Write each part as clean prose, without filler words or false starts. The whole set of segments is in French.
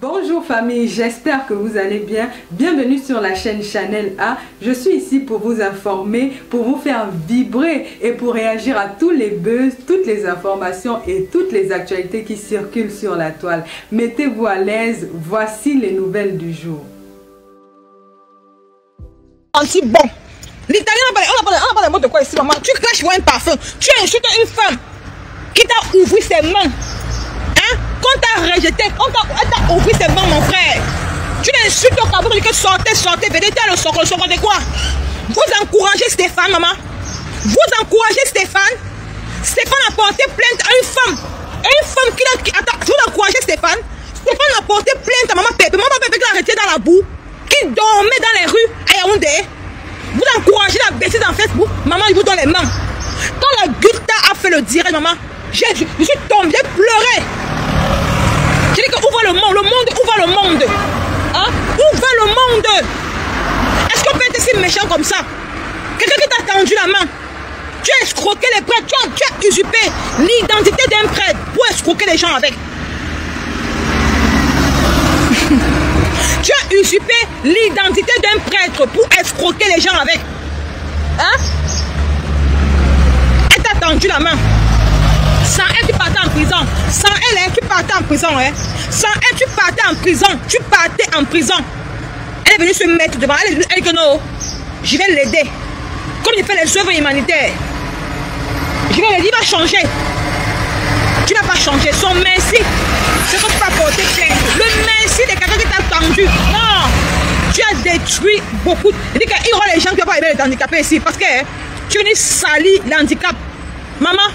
Bonjour famille, j'espère que vous allez bien. Bienvenue sur la chaîne Chanel A. Je suis ici pour vous informer, pour vous faire vibrer et pour réagir à tous les buzz, toutes les informations et toutes les actualités qui circulent sur la toile. Mettez-vous à l'aise, voici les nouvelles du jour. Anti-bon. L'Italien, on n'a pas de mot de quoi ici, maman. Tu craches pour un parfum. Tu insultes une femme qui t'a ouvert ses mains. Hein? Quand t'as rejeté, elle t'a ouvert ses mains, mon frère. Tu l'insultes au cabot, tu dis que sortez, venez, t'as le socle de quoi? Vous encouragez Stéphane, maman. Vous encouragez Stéphane. Stéphane a porté plainte à une femme. Une femme qui a... Attends, vous encouragez Stéphane. Stéphane a porté plainte à maman Pépé. Maman Pépé qui l'a arrêté dans la boue. Qui dormait dans les rues à Yaoundé. Vous encouragez la bêtise dans Facebook. Maman, il vous donne les mains. Quand la Gulta a fait le direct, maman, je suis tombée, j'ai pleuré. J'ai dit que où va le monde? Où va le monde? Hein? Où va le monde? Est-ce qu'on peut être si méchant comme ça? Quelqu'un qui t'a tendu la main. Tu as escroqué les prêtres. Tu as usurpé l'identité d'un prêtre pour escroquer les gens avec. Tu as usurpé l'identité d'un prêtre pour escroquer les gens avec. Hein? Elle t'a tendu la main. Sans elle, tu partais en prison. Sans elle, tu partais en prison. Hein? Sans elle, tu partais en prison. Tu partais en prison. Elle est venue se mettre devant. Elle dit que non, je vais l'aider. Comme il fait les œuvres humanitaires. Je vais l'aider, il va changer. Tu n'as pas changé. Son merci, c'est que tu vas porter plainte. Le merci de quelqu'un qui t'a tendu. Non, tu as détruit beaucoup. Il dit qu'il y aura les gens qui vont pas aimer les handicapés ici. Parce que tu es venu salir l'handicap. Maman,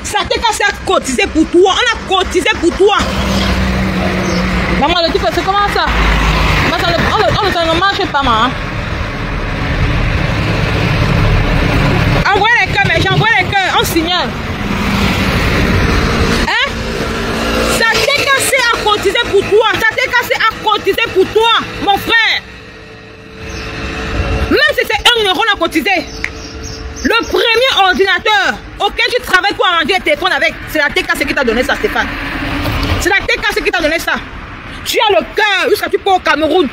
ça t'est cassé à cotiser pour toi. On a cotisé pour toi. Maman, le type, c'est comment ça? On ne marche pas, maman. Envoyez les cœurs, mes gens, envoyez les cœurs. On signale. Hein? Ça t'est cassé à cotiser pour toi. Ça t'est cassé à cotiser pour toi, mon frère. Même si c'est 1 euro, on a cotisé. Le premier ordinateur auquel tu travailles pour arranger les téléphones avec, c'est la TKC qui t'a donné ça, Stéphane. C'est la TKC qui t'a donné ça. Tu as le cœur jusqu'à tu pars au Cameroun.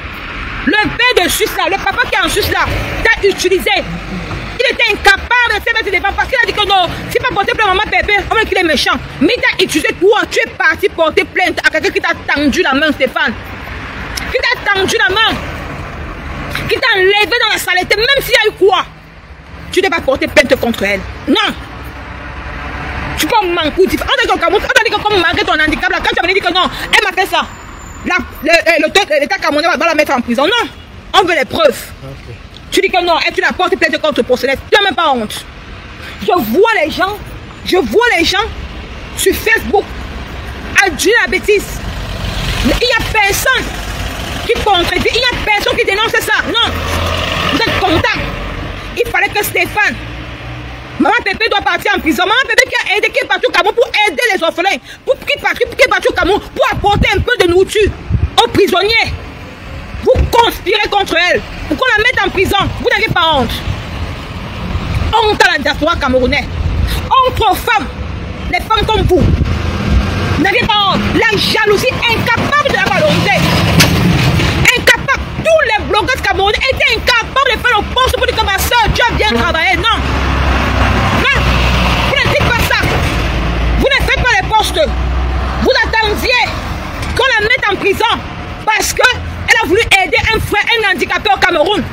Le père de Suisse là, le papa qui est en Suisse là, t'a utilisé. Il était incapable de se mettre devant parce qu'il a dit que non, c'est pas porter plainte à maman Pépé, on va qu'il est méchant. Mais il t'a utilisé toi, tu es parti porter plainte à quelqu'un qui t'a tendu la main, Stéphane. Qui t'a tendu la main. Qui t'a enlevé dans la saleté, même s'il y a eu quoi. Tu n'es pas porté plainte contre elle. Non. Tu peux manquer. On t'a dit que comme malgré ton handicap, là, quand tu as dit que non, elle m'a fait ça. L'État camerounais va la mettre en prison. Non. On veut les preuves. Okay. Tu dis que non, et tu n'as porté plainte contre procédure. Tu n'as même pas honte. Je vois les gens sur Facebook à dire la bêtise. Il n'y a personne qui contredit. Il n'y a personne qui dénonce ça. Non. Vous êtes content. Il fallait que Stéphane, maman Pépé doit partir en prison. Maman Pépé qui a aidé, qui est parti au Cameroun pour aider les orphelins, qui est parti au Cameroun pour apporter un peu de nourriture aux prisonniers. Vous conspirez contre elle pour qu'on la mette en prison. Vous n'avez pas honte. Honte à la diaspora camerounaise. Honte aux femmes. Les femmes comme vous. Vous n'avez pas honte. La jalousie incapable de la valoriser. Incapable. Tous les blogueurs camerounais étaient incapables de faire le poste pour dire que ma soeur, tu as bien travaillé. Non. Non. Vous ne dites pas ça. Vous ne faites pas les postes. Vous attendiez qu'on la mette en prison parce qu'elle a voulu aider un frère, un handicapé au Cameroun.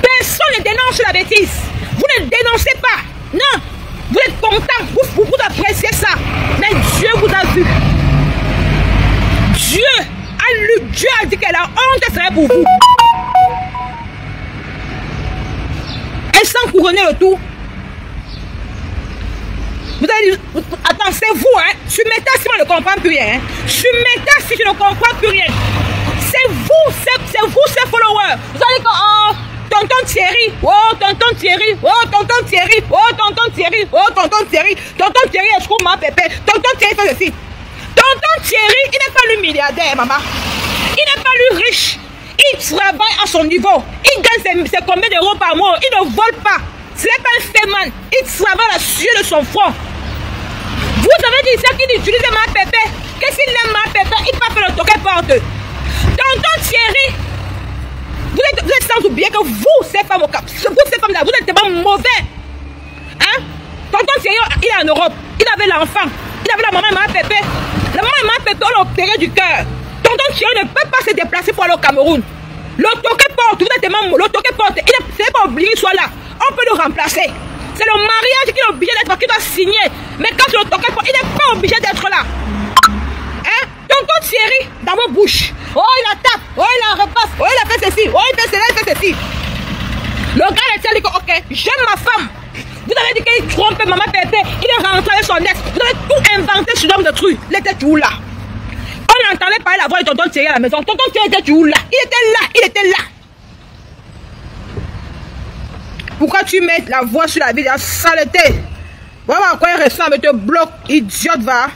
Personne ne dénonce la bêtise. Vous ne dénoncez pas. Non. Vous êtes content. Vous appréciez ça. Mais Dieu vous a vu. Dieu a dit que la honte serait pour vous. Et sans couronner le tout. Vous allez dire, attends, c'est vous, hein. Sur Meta, si je ne comprends plus rien. Hein. Sur Meta, si je ne comprends plus rien. C'est vous, ces followers. Vous allez dire, oh, tonton Thierry, oh, tonton Thierry, oh, tonton Thierry, oh, tonton Thierry, oh, tonton Thierry, tonton Thierry, est-ce qu'on m'a pépé? Tonton Thierry fait ceci. Tonton Thierry, il n'est pas lui milliardaire, maman. Il n'est pas lui riche. Il travaille à son niveau. Il gagne ses combien d'euros par mois. Il ne vole pas. Ce n'est pas un féman. Il travaille à la sueur de son front. Vous avez dit ça qu'il utilise ma pépé. Que s'il aime ma pépé, il peut faire le toquer par porte. Tonton Thierry, vous êtes sans oublier que vous, ces femmes au Cap, vous, ces femmes-là, vous êtes tellement mauvais. Hein? Tonton Thierry, il est en Europe. Il avait l'enfant. Il avait la maman et maman Pépé. La maman et maman Pépé, on l'a opéré du cœur. Tonton Thierry ne peut pas se déplacer pour aller au Cameroun. L'autoké-porte, vous êtes tellement mauvais. L'autoké-porte, il n'est pas obligé qu'il soit là. On peut le remplacer. C'est le mariage qui est obligé d'être, qui doit signer. Mais quand l'autoké-porte, il n'est pas obligé d'être là. Hein? Tonton Thierry, dans vos bouches. Oh, il la tape. Oh, il la repasse. Oh, il a fait ceci. Oh, il fait cela, il fait ceci. Le gars il dit que, ok, j'aime ma femme. Vous avez dit qu'il trompe maman Pépé. Il est rentré avec son ex. Vous avez tout inventé sur l'homme de truc. Il était toujours là. On entendait parler la voix de tonton Thierry à la maison. Tonton Thierry était toujours là. Il était là. Il était là. Pourquoi tu mets la voix sur la vie de la saleté? Voilà à quoi il ressemble. Il te bloque. Idiote, va.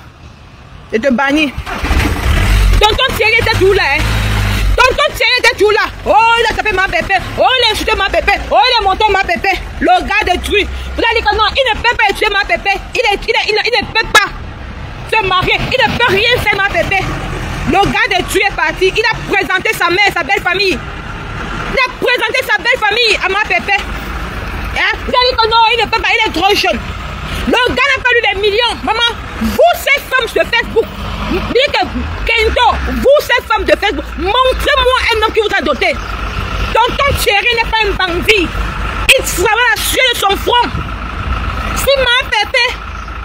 Et te bannit. Tonton Thierry était toujours là. Hein. Tonton Thierry était toujours là. Oh, il a tapé ma Pépé. Oh, il a insulté ma Pépé. Oh, il a monté ma Pépé. Le gars détruit. Vous avez dit que non, il ne peut pas tuer ma Pépé. Il ne peut pas se marier. Il ne peut rien faire ma Pépé. Le gars détruit est parti. Il a présenté sa mère, sa belle famille. Il a présenté sa belle famille à ma Pépé. Hein? Vous avez dit que non, il ne peut pas. Il est trop jeune. Le gars n'a pas eu des millions. Maman, vous ces femmes sur Facebook, dites que Kento, vous ces femmes de Facebook, montrez-moi un homme qui vous a doté. Tonton Thierry n'est pas un bandit. Il travaille à suer de son front. Si ma Pépé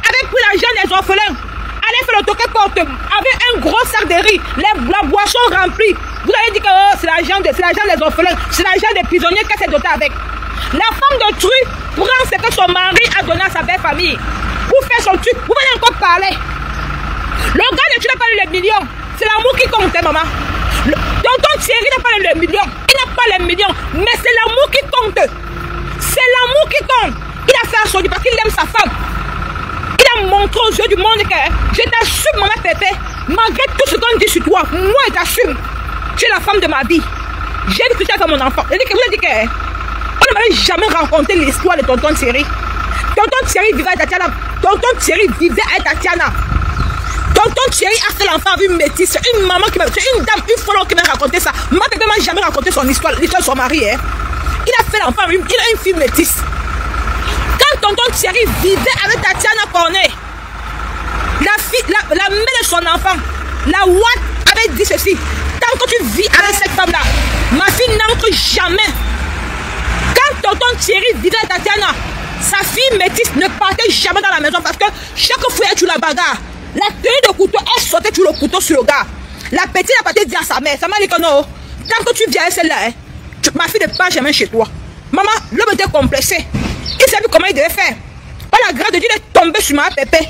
avait pris l'argent des orphelins, allait faire le toquet-porte avec un gros sac de riz, la boisson remplie, vous avez dit que oh, c'est l'argent des orphelins, c'est l'argent des prisonniers qu'elle s'est dotée avec. La femme de truc prend ce que son mari a donné à sa belle famille. Vous faites son truc, vous venez encore parler. Le gars de tu n'a pas eu les millions. C'est l'amour qui compte, maman. Tonton Thierry n'a pas eu les millions. Il n'a pas les millions. Mais c'est l'amour qui compte. C'est l'amour qui compte. Il a fait un solide parce qu'il aime sa femme. Il a montré aux yeux du monde que je t'assume, maman Pépé. Malgré tout ce qu'on dit sur toi, moi je t'assume. Tu es la femme de ma vie. J'ai dit que tu as fait mon enfant. Vous avez dit que on ne m'avait jamais rencontré l'histoire de tonton Thierry. Tonton Thierry vivait avec Tatiana. Tonton Thierry vivait avec Tatiana. Tonton Thierry a fait l'enfant avec une métisse. C'est une maman qui m'a... C'est une dame, une folle qui m'a raconté ça. Moi, quelqu'un m'a jamais raconté son histoire, l'histoire de son mari. Hein. Il a fait l'enfant, il a une fille métisse. Quand tonton Thierry vivait avec Tatiana Cornet, la mère de son enfant, la Watt avait dit ceci. Tant que tu vis avec cette femme-là, ma fille n'entre jamais. Quand tonton Thierry vivait avec Tatiana, sa fille métisse ne partait jamais dans la maison parce que chaque fois elle tue la bagarre. La tenue de couteau, elle sautait sur le couteau sur le gars. La petite a parti dire à sa mère. Sa mère dit que non, tant que tu viens avec celle-là, hein, ma fille ne part jamais chez toi. Maman, l'homme était complexé. Il savait comment il devait faire. Par la grâce de Dieu, il est tombé sur ma Pépé.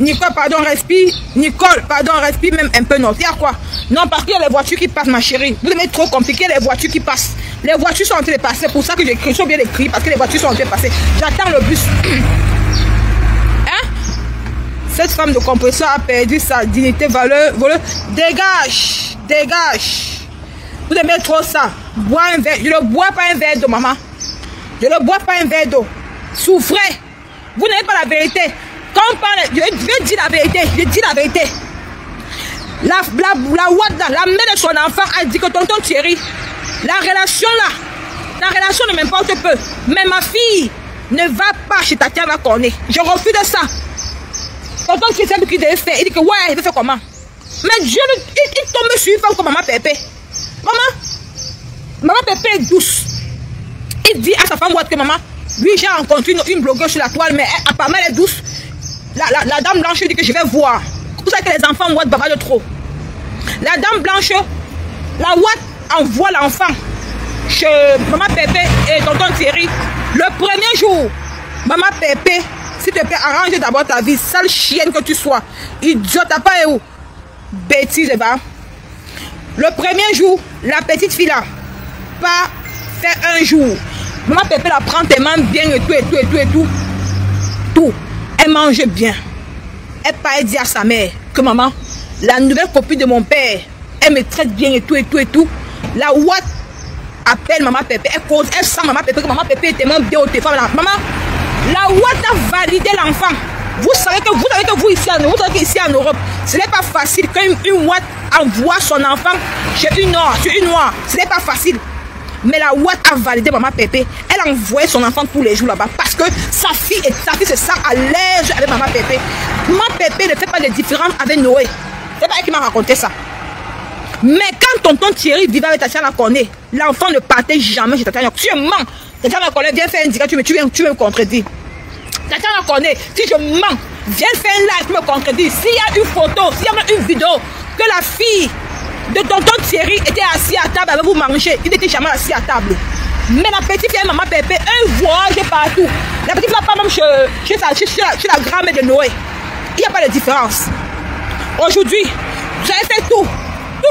Nicole, pardon, respire. Nicole, pardon, respire même un peu. Non, il y a quoi? Non, parce qu'il y a les voitures qui passent, ma chérie. Vous devez trop compliqué, les voitures qui passent. Les voitures sont en train de passer. C'est pour ça que j'écris, sont bien écrit, parce que les voitures sont en train de passer. J'attends le bus. Hein? Cette femme de compresseur a perdu sa dignité, valeur. Dégage, dégage. Vous aimez trop ça. Bois un verre. Je ne bois pas un verre d'eau, maman. Je ne bois pas un verre d'eau. Souffrez. Vous n'avez pas la vérité. Quand on parle, je vais dire la vérité. Je dis la vérité. La Wada, la mère de son enfant a dit que tonton Thierry, la relation ne m'importe peu. Mais ma fille ne va pas chez Tatiana Cornet. Je refuse de ça. Tonton Thierry sait ce qu'il devait faire. Il dit que ouais, il veut faire comment? Mais Dieu, il tombe sur une femme comme maman Pépé. Maman Pépé est douce. Il dit à sa femme que maman, lui j'ai rencontré une blogueuse sur la toile, mais apparemment elle est douce. La dame blanche dit que je vais voir. Vous savez que les enfants Watt bavardent trop. La dame blanche, la Watt envoie l'enfant chez maman Pépé et tonton Thierry. Le premier jour, maman Pépé, s'il te plaît, arrange d'abord ta vie, sale chienne que tu sois. Idiot, t'as pas où? Bêtise, va. Le premier jour, la petite fille là, pas fait un jour. Maman Pépé la prend tes mains bien et tout. Tout. Elle mange bien. Elle dit à sa mère que maman, la nouvelle copine de mon père, elle me traite bien et tout. La Watt appelle maman Pépé, elle cause, elle sent maman Pépé que maman Pépé est tellement bien au téléphone. Maman, la Watt a validé l'enfant. Vous savez que vous ici en Europe, ce n'est pas facile qu'une Watt envoie son enfant chez une noire, sur une noire. Ce n'est pas facile. Mais la Ouad a validé Maman Pépé. Elle envoyait son enfant tous les jours là-bas parce que sa fille se sent à l'aise avec Maman Pépé. Maman Pépé ne fait pas de différence avec Noé. C'est pas elle qui m'a raconté ça. Mais quand tonton Thierry vivait avec Tatiana Cornet, l'enfant ne partait jamais chez Tatiana. Tu mens. Tatiana Cornet, viens faire un direct, tu me contredis. Tatiana Cornet, si je mens, viens faire un live, tu me contredis. S'il y a une photo, s'il y a une vidéo que la fille de tonton Thierry était assis à table avec vous manger, il n'était jamais assis à table. Mais la petite fille, Maman Pépé, un voyage partout. La petite fille n'a pas même chez la grand-mère de Noé. Il n'y a pas de différence. Aujourd'hui, j'avais fait tout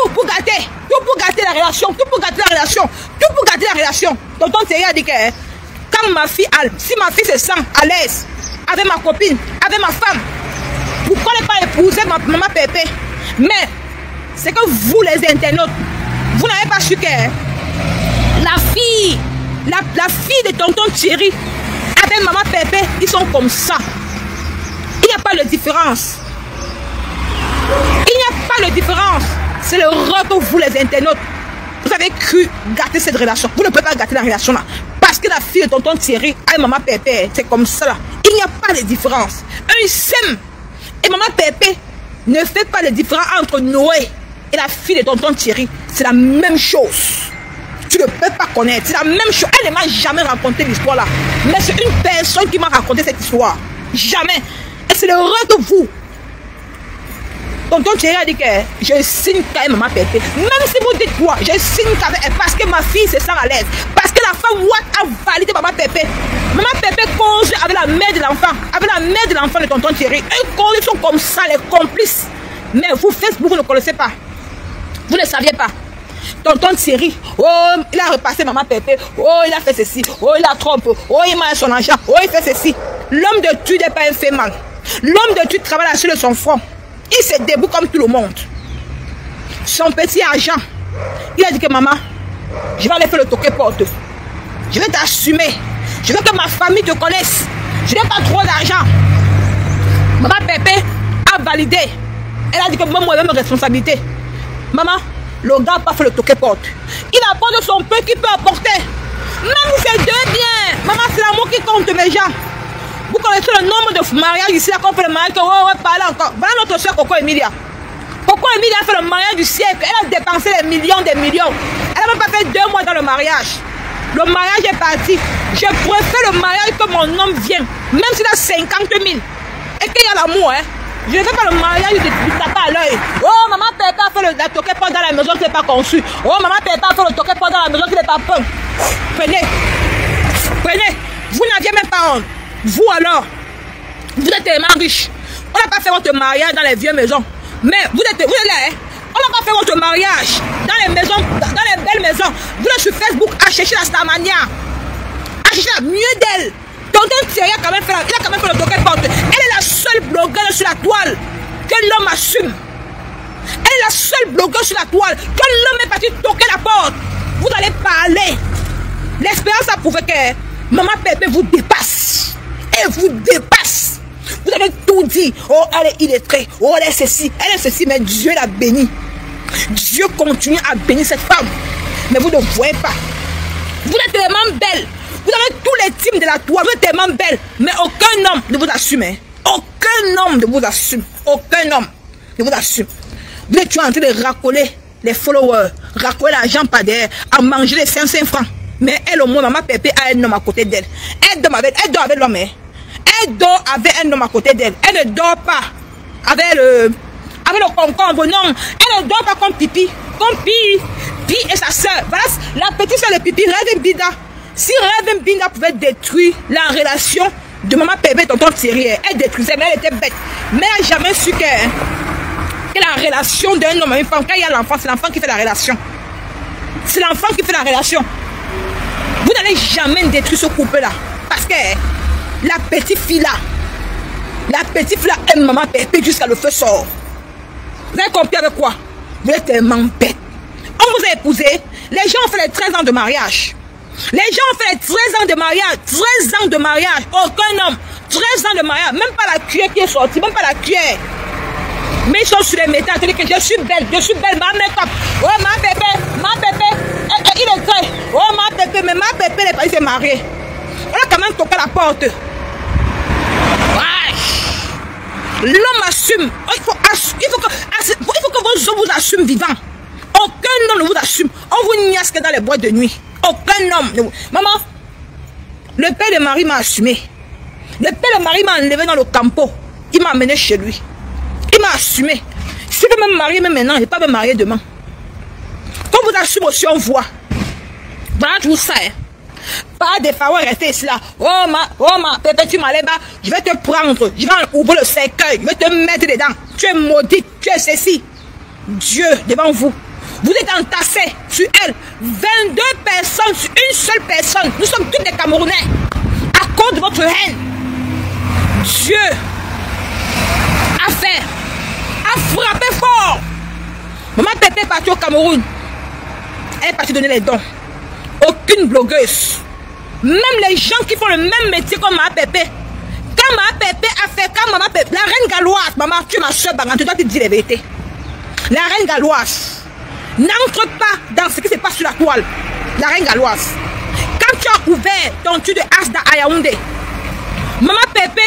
pour gâter la relation, tout pour gâter la relation. Tonton Thierry a dit que quand si ma fille se sent à l'aise avec ma copine, avec ma femme, pourquoi ne pas épouser Maman Pépé? Mais c'est que vous les internautes, vous n'avez pas su que la fille de tonton Thierry avec Maman Pépé, ils sont comme ça. Il n'y a pas de différence. C'est le retour, vous les internautes. Vous avez cru gâter cette relation. Vous ne pouvez pas gâter la relation là. Parce que la fille de tonton Thierry avec Maman Pépé, c'est comme ça là. Il n'y a pas de différence. Eux, ils s'aiment. Et Maman Pépé ne fait pas de différence entre Noé et la fille de tonton Thierry. C'est la même chose. Tu ne peux pas connaître. C'est la même chose. Elle ne m'a jamais raconté l'histoire là. Mais c'est une personne qui m'a raconté cette histoire. Jamais. Et c'est le retour, vous. Tonton Thierry a dit que je signe quand même Maman Pépé. Même si vous dites quoi, je signe quand même parce que ma fille se sent à l'aise. Parce que la femme a validé Maman Pépé. Maman Pépé cause avec la mère de l'enfant. Avec la mère de l'enfant de tonton Thierry. Eux sont comme ça, les complices. Mais vous, Facebook, vous ne connaissez pas. Vous ne saviez pas. Tonton Thierry, oh, il a repassé Maman Pépé. Oh, il a fait ceci. Oh, il a trompé. Oh, il m'a son argent. Oh, il fait ceci. L'homme de Dieu n'est pas un fait mal. L'homme de Dieu travaille sur son front. Il se debout comme tout le monde. Son petit argent. Il a dit que maman, je vais aller faire le toqué porte. Je vais t'assumer. Je veux que ma famille te connaisse. Je n'ai pas trop d'argent. Maman Pépé a validé. Elle a dit que moi, j'ai mes responsabilités. Maman, le gars n'a pas fait le toqué porte. Il apporte son peu qu'il peut apporter. Même vous faites deux bien. Maman, c'est l'amour qui compte, mes gens. Vous connaissez le nombre de mariages ici, là qu'on fait le mariage, qu'on va parler encore. Voilà notre soeur Coco Emilia. Coco Emilia a fait le mariage du siècle. Elle a dépensé des millions, des millions. Elle n'a même pas fait 2 mois dans le mariage. Le mariage est parti. Je préfère le mariage que mon homme vienne, même s'il a 50 000. Et qu'il y a l'amour, hein. Je ne fais pas le mariage du tapin à l'œil. Oh, Maman Pépé a fait la toquée porte dans la maison qui n'est pas conçue. Oh, Maman Pépé a fait le toqué porte dans la maison qui n'est pas peint. Prenez. Vous n'aviez même pas honte. Vous alors, vous êtes tellement riche. On n'a pas fait votre mariage dans les vieilles maisons. Mais vous êtes là, hein? On n'a pas fait votre mariage dans les maisons, dans les belles maisons. Vous êtes sur Facebook à chercher la Starmania. À chercher la mieux d'elle. Tonton Thierry a quand même fait le toqué porte. Elle est la seule blogueuse sur la toile que l'homme assume. Elle est la seule blogueuse sur la toile que l'homme est parti toquer la porte. Vous allez parler. L'expérience a prouvé que Maman Pépé vous dépasse. Elle vous dépasse. Vous avez tout dit. Oh, elle est illettrée. Oh, elle est ceci. Elle est ceci. Mais Dieu l'a bénie. Dieu continue à bénir cette femme. Mais vous ne voyez pas. Vous êtes tellement belle. Vous avez tous les types de la toile. Vous êtes tellement belle. Mais aucun homme ne vous assume. Hein. Aucun homme ne vous assume. Aucun homme ne vous assume. Vous êtes en train de racoler les followers. Racoler l'argent par derrière. À manger les 500 francs. Mais elle, au moins, Maman Pépé a un homme à côté d'elle. Elle dort avec l'homme. Hein. Elle dort avec un homme à côté d'elle. Elle ne dort pas avec le concombre. Non, elle ne dort pas comme Pipi. Comme Pi et sa soeur. Voilà, la petite soeur de Pipi, Reven Binda. Si Reven Binda pouvait détruire la relation de Maman Pépé et tonton Thierry, elle détruisait, mais elle était bête. Mais elle n'a jamais su que la relation d'un homme et une femme, quand il y a l'enfant, c'est l'enfant qui fait la relation. C'est l'enfant qui fait la relation. Vous n'allez jamais détruire ce couple-là. Parce que la petite fille là aime Maman Pépé jusqu'à le feu sort. Vous avez compris avec quoi? Vous êtes tellement bête. On vous a épousé. Les gens ont fait les 13 ans de mariage. Les gens ont fait les 13 ans de mariage. 13 ans de mariage. Aucun homme. 13 ans de mariage. Même pas la cuillère qui est sortie. Même pas la cuillère. Mais ils sont sur les métals, c'est-à-dire que je suis belle, ma make-up. Oh, ma bébé, il est très. Oh, ma bébé, mais ma bébé n'est pas s'est mariée. On a quand même toqué la porte. Ouais. L'homme assume. Il faut que vos hommes vous assument vivants. Aucun homme ne vous assume. On vous niasque dans les boîtes de nuit. Aucun homme. Maman, le père de Marie m'a assumé. Le père de Marie m'a enlevé dans le campo. Il m'a amené chez lui. Il m'a assumé. Si je veux me marier même maintenant, je ne vais pas me marier demain. Quand vous assumez aussi, on voit. Voilà tout ça. Hein. Pas des paroles rester ici là. Oh ma, pépé, tu m'as là, je vais te prendre. Je vais ouvrir le cercueil. Je vais te mettre dedans. Tu es maudite. Tu es ceci. Dieu devant vous. Vous êtes entassés sur elle. 22 personnes sur une seule personne. Nous sommes tous des Camerounais. À cause de votre haine. Dieu a frappé fort. Maman Pépé est partie au Cameroun. Elle est partie donner les dons. Aucune blogueuse. Même les gens qui font le même métier comme Maman Pépé. Quand Maman Pépé a fait, quand Maman Pépé, la reine galloise, maman, tu es ma soeur, tu dois te dire la vérité. La reine galloise n'entre pas dans ce qui se passe sur la toile. La reine galloise. Quand tu as ouvert ton tuile de Asda à Yaoundé, Maman Pépé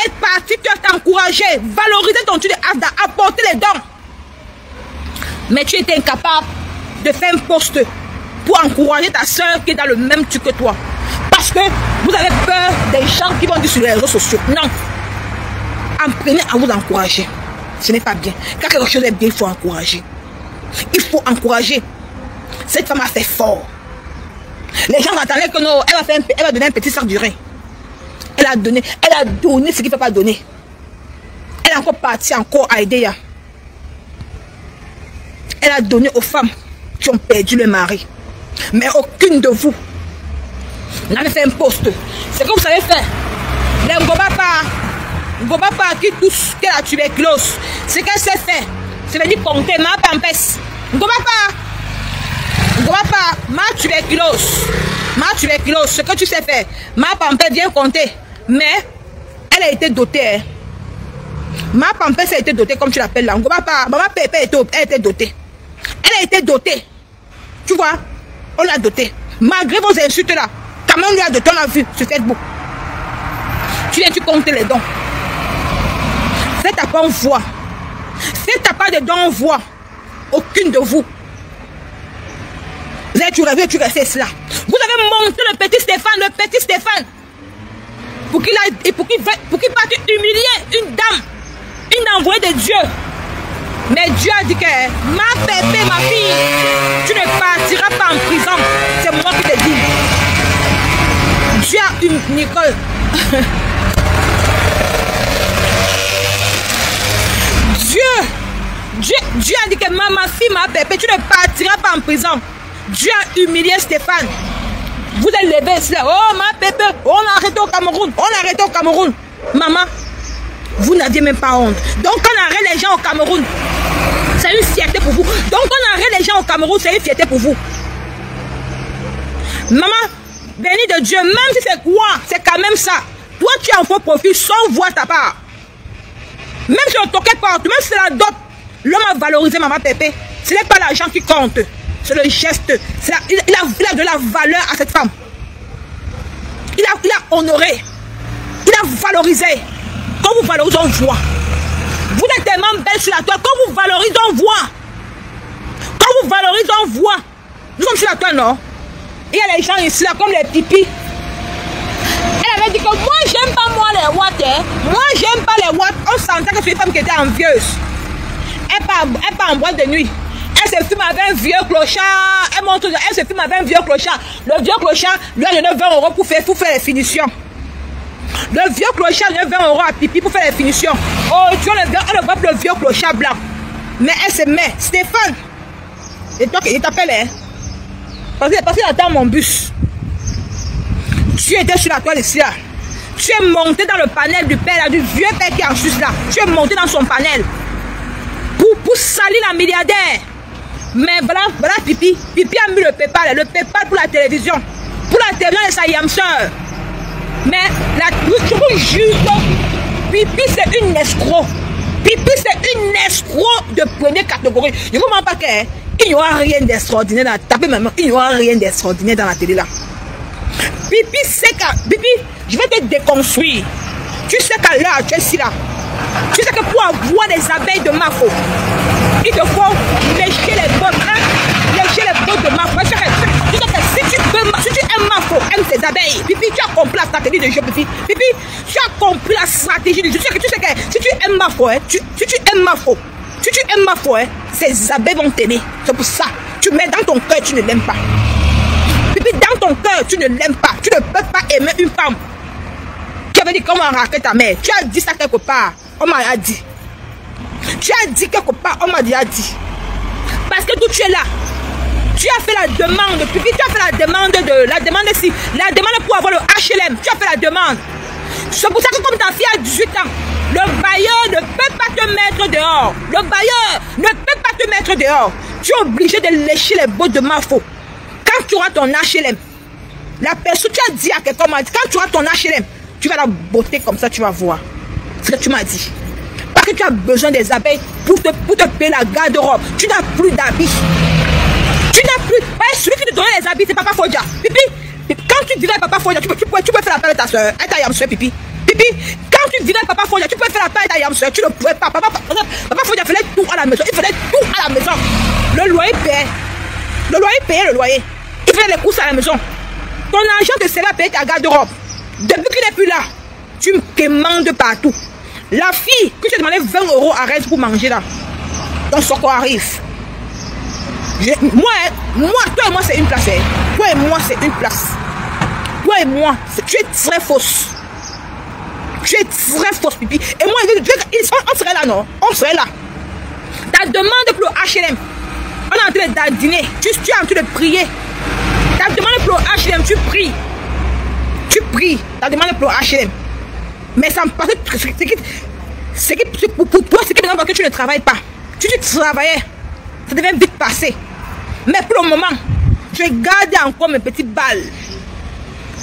est partie, tu as t'encouragé, valoriser ton tuile de Asda, apporter les dons. Mais tu étais incapable de faire un poste pour encourager ta soeur qui est dans le même truc que toi. Parce que vous avez peur des gens qui vont dire sur les réseaux sociaux. Non. Apprenez à vous encourager. Ce n'est pas bien. Quand quelque chose est bien, il faut encourager. Il faut encourager. Cette femme a fait fort. Les gens attendaient que non, elle va donner un petit sac du rein. Elle a donné ce qu'il ne faut pas donner. Elle est encore partie encore à Edea. Elle a donné aux femmes qui ont perdu le mari. Mais aucune de vous n'avait fait un poste. C'est que vous savez faire. Les Ngobapa qui touche, qui a la tuberculose. Ce qu'elle sait faire, c'est venir compter ma pampès. Ngobapa, ma tuberculose. Ce que tu sais faire, ma pampès vient compter. Mais elle a été dotée. Hein. Ma pampès a été dotée comme tu l'appelles là. Ngobapa, maman Pépé a été dotée. Elle a été dotée. Tu vois, on l'a dotée. Malgré vos insultes là, quand même lui a doté, on l'a vu sur Facebook. Tu viens, tu comptes les dons. Faites ta part, on voit. Faites ta part de dons, on voit. Aucune de vous. Vous avez tu rêvé, tu restes cela. Vous avez monté le petit Stéphane. Pour qu'il parte humilier une dame, une envoyée de Dieu. Mais Dieu a dit que ma Pépé, ma fille, tu ne partiras pas en prison. C'est moi qui te dis. Dieu a une Nicole. Dieu a dit que ma fille, ma Pépé, tu ne partiras pas en prison. Dieu a humilié Stéphane. Vous êtes levé ici là. Oh ma Pépé, on a arrêté au Cameroun. Maman, vous n'aviez même pas honte. Donc on arrête les gens au Cameroun. C'est une fierté pour vous. Donc on arrête les gens au Cameroun, c'est une fierté pour vous. Maman, béni de Dieu, même si c'est quoi, c'est quand même ça. Toi tu as un faux profil sans voir ta part. Même si on toquait partout, même si c'est la dot, l'homme a valorisé Maman Pépé. Ce n'est pas l'argent qui compte. C'est le geste. Il a de la valeur à cette femme. Il a honoré. Il a valorisé. Quand vous valorisez, on voit. Vous êtes tellement belle sur la toile. Quand vous valorisez, on voit. Quand vous valorisez, on voit. Nous sommes sur la toile, non? Il y a les gens ici, là, comme les pipis. Elle avait dit que moi, j'aime pas moi les watts. Hein. Moi, j'aime pas les watts. On sentait que c'est une femme qui était envieuse. Elle part en boîte de nuit. Elle se filme avec un vieux clochard. Elle se filme avec un vieux clochard. Le vieux clochard lui a donné 20 € pour faire les finitions. Le vieux clochard lui a donné 20 € à pipi pour faire les finitions. Oh, tu vois, elle ne voit plus le vieux clochard blanc. Mais elle se met. Stéphane. Et toi, il t'appelle, hein? Parce qu'il attend mon bus. Tu étais sur la toile ici, là. Tu es monté dans le panel du père, là, du vieux père qui est en Suisse, là. Tu es monté dans son panel. Pour salir la milliardaire. Mais voilà Pipi. Pipi a mis le PayPal pour la télévision. Pour la télévision de sa yamseur. Mais je vous jure, Pipi c'est une escroc. Pipi c'est une escroc de première catégorie. Je ne vous mens pas qu'il n'y aura rien d'extraordinaire dans la tapez ma main. Il n'y aura rien d'extraordinaire dans la télé là. Pipi, c'est que Pipi, je vais te déconstruire. Tu sais qu'à l'heure actuelle, si là, tu sais que pour avoir des abeilles de Mafo, il te faut lécher les bottes, hein? Lécher les bottes de Mafo. Tu sais que si tu aimes Mafo, aimes tes abeilles, Pipi, tu as compris la stratégie du jeu, Pipi. Pipi, tu as compris la stratégie du jeu. Tu sais que si tu aimes Mafo, hein, si tu aimes Mafo, hein, ces abeilles vont t'aimer. C'est pour ça, tu mets dans ton cœur, tu ne l'aimes pas. Pipi, dans ton cœur, tu ne l'aimes pas. Tu ne peux pas aimer une femme. Tu avais dit comment raquer ta mère. Tu as dit ça quelque part. On m'a dit. Tu as dit quelque part. On m'a déjà dit. Parce que d'où tu es là. Tu as fait la demande. Puis tu as fait la demande pour avoir le HLM. Tu as fait la demande. C'est pour ça que comme ta fille a 18 ans, le bailleur ne peut pas te mettre dehors. Le bailleur ne peut pas te mettre dehors. Tu es obligé de lécher les bottes de Mafo. Quand tu auras ton HLM, la personne, tu as dit à quelqu'un, quand tu auras ton HLM, tu vas la botter comme ça, tu vas voir. C'est ce que tu m'as dit. Parce que tu as besoin des abeilles pour te payer la garde-robe. Tu n'as plus d'habits. Tu n'as plus. Ouais, celui qui te donnait les habits, c'est Papa Fodia. Pipi, quand tu dirais Papa Fodia, tu peux faire la paix avec ta soeur, avec ta yamsoeur, Pipi. Pipi, quand tu dirais Papa Fodia, tu peux faire la paix avec ta yamsoeur, tu ne pouvais pas. Papa Fodia faisait tout à la maison. Il faisait tout à la maison. Le loyer payait. Le loyer. Il faisait les courses à la maison. Ton argent te sert à payer ta garde-robe. Depuis qu'il n'est plus là, tu me commandes partout. La fille que tu as demandé 20 € à Rennes pour manger là, ton soco arrive. Moi, toi et moi, c'est une place. Hein. Toi et moi, c'est une place. Toi et moi, tu es très fausse. Tu es très fausse, Pipi. Et moi, on serait là, non? On serait là. Ta demande pour le HLM, on est en train de dîner. Tu es en train de prier. Ta demande pour le HLM, tu pries. Tu pries, ta demande pour HLM. Mais ça me passe. Pour toi, c'est que tu ne travailles pas. Si tu travaillais, ça devait vite passer. Mais pour le moment, je garde encore mes petites balles.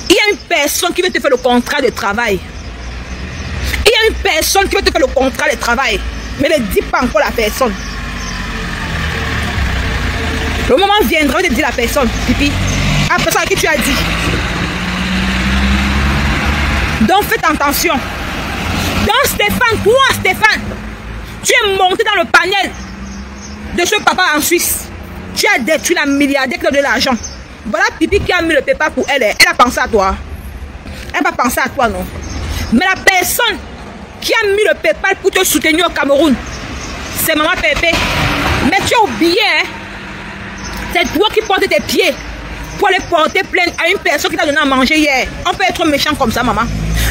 Il y a une personne qui veut te faire le contrat de travail. Il y a une personne qui veut te faire le contrat de travail. Mais ne dis pas encore la personne. Le moment viendra de dire la personne, Pipi. La personne à qui tu as dit. Donc faites attention. Donc Stéphane, toi Stéphane, tu es monté dans le panel de ce papa en Suisse. Tu as détruit la milliardaire qui a de l'argent. Voilà Pipi qui a mis le PayPal pour elle. Elle a pensé à toi. Elle n'a pas pensé à toi, non. Mais la personne qui a mis le PayPal pour te soutenir au Cameroun, c'est Maman Pépé. Mais tu as oublié, hein. C'est toi qui portes tes pieds pour aller porter plainte à une personne qui t'a donné à manger hier. On peut être méchant comme ça, maman.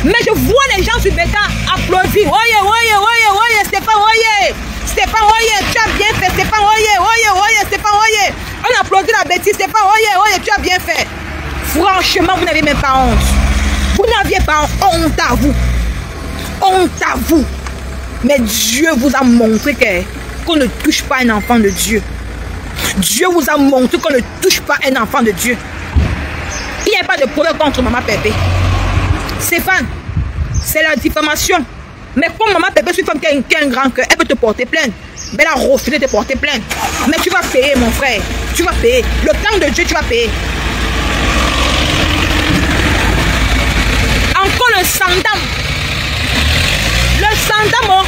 Mais je vois les gens sur Beta applaudir. Oye, Stéphane, oye. Stéphane, oye, tu as bien fait. Stéphane, oye, Stéphane, oye. On applaudit la bêtise. Stéphane, oye, tu as bien fait. Franchement, vous n'avez même pas honte. Vous n'aviez pas honte à vous. Honte à vous. Mais Dieu vous a montré qu'on ne touche pas un enfant de Dieu. Dieu vous a montré qu'on ne touche pas un enfant de Dieu. Il n'y a pas de problème contre Maman Pépé. Stéphane, c'est la diffamation. Mais comme Maman Pépé, c'est une femme qui a un grand cœur, elle peut te porter plainte. Mais elle a refusé de te porter plainte. Mais tu vas payer, mon frère. Tu vas payer. Le temps de Dieu, tu vas payer. Encore le sandam. Le sandam, oh.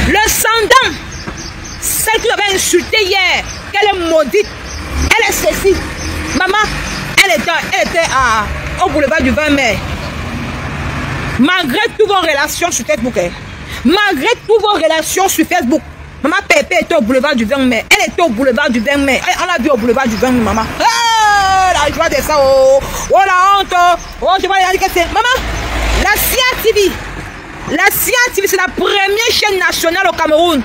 Le sandam. Celle qui avait insulté hier, qu'elle est maudite, elle est ceci. Maman, elle était au boulevard du 20 mai. Malgré toutes vos relations sur Facebook, malgré toutes vos relations sur Facebook, Maman Pépé était au boulevard du 20 mai. Elle était au boulevard du 20 mai. On l'a vu au boulevard du 20 mai, maman. Oh, la joie de ça, oh la honte, oh, je vois les c'est maman, la CIA TV. La CIA TV, c'est la première chaîne nationale au Cameroun.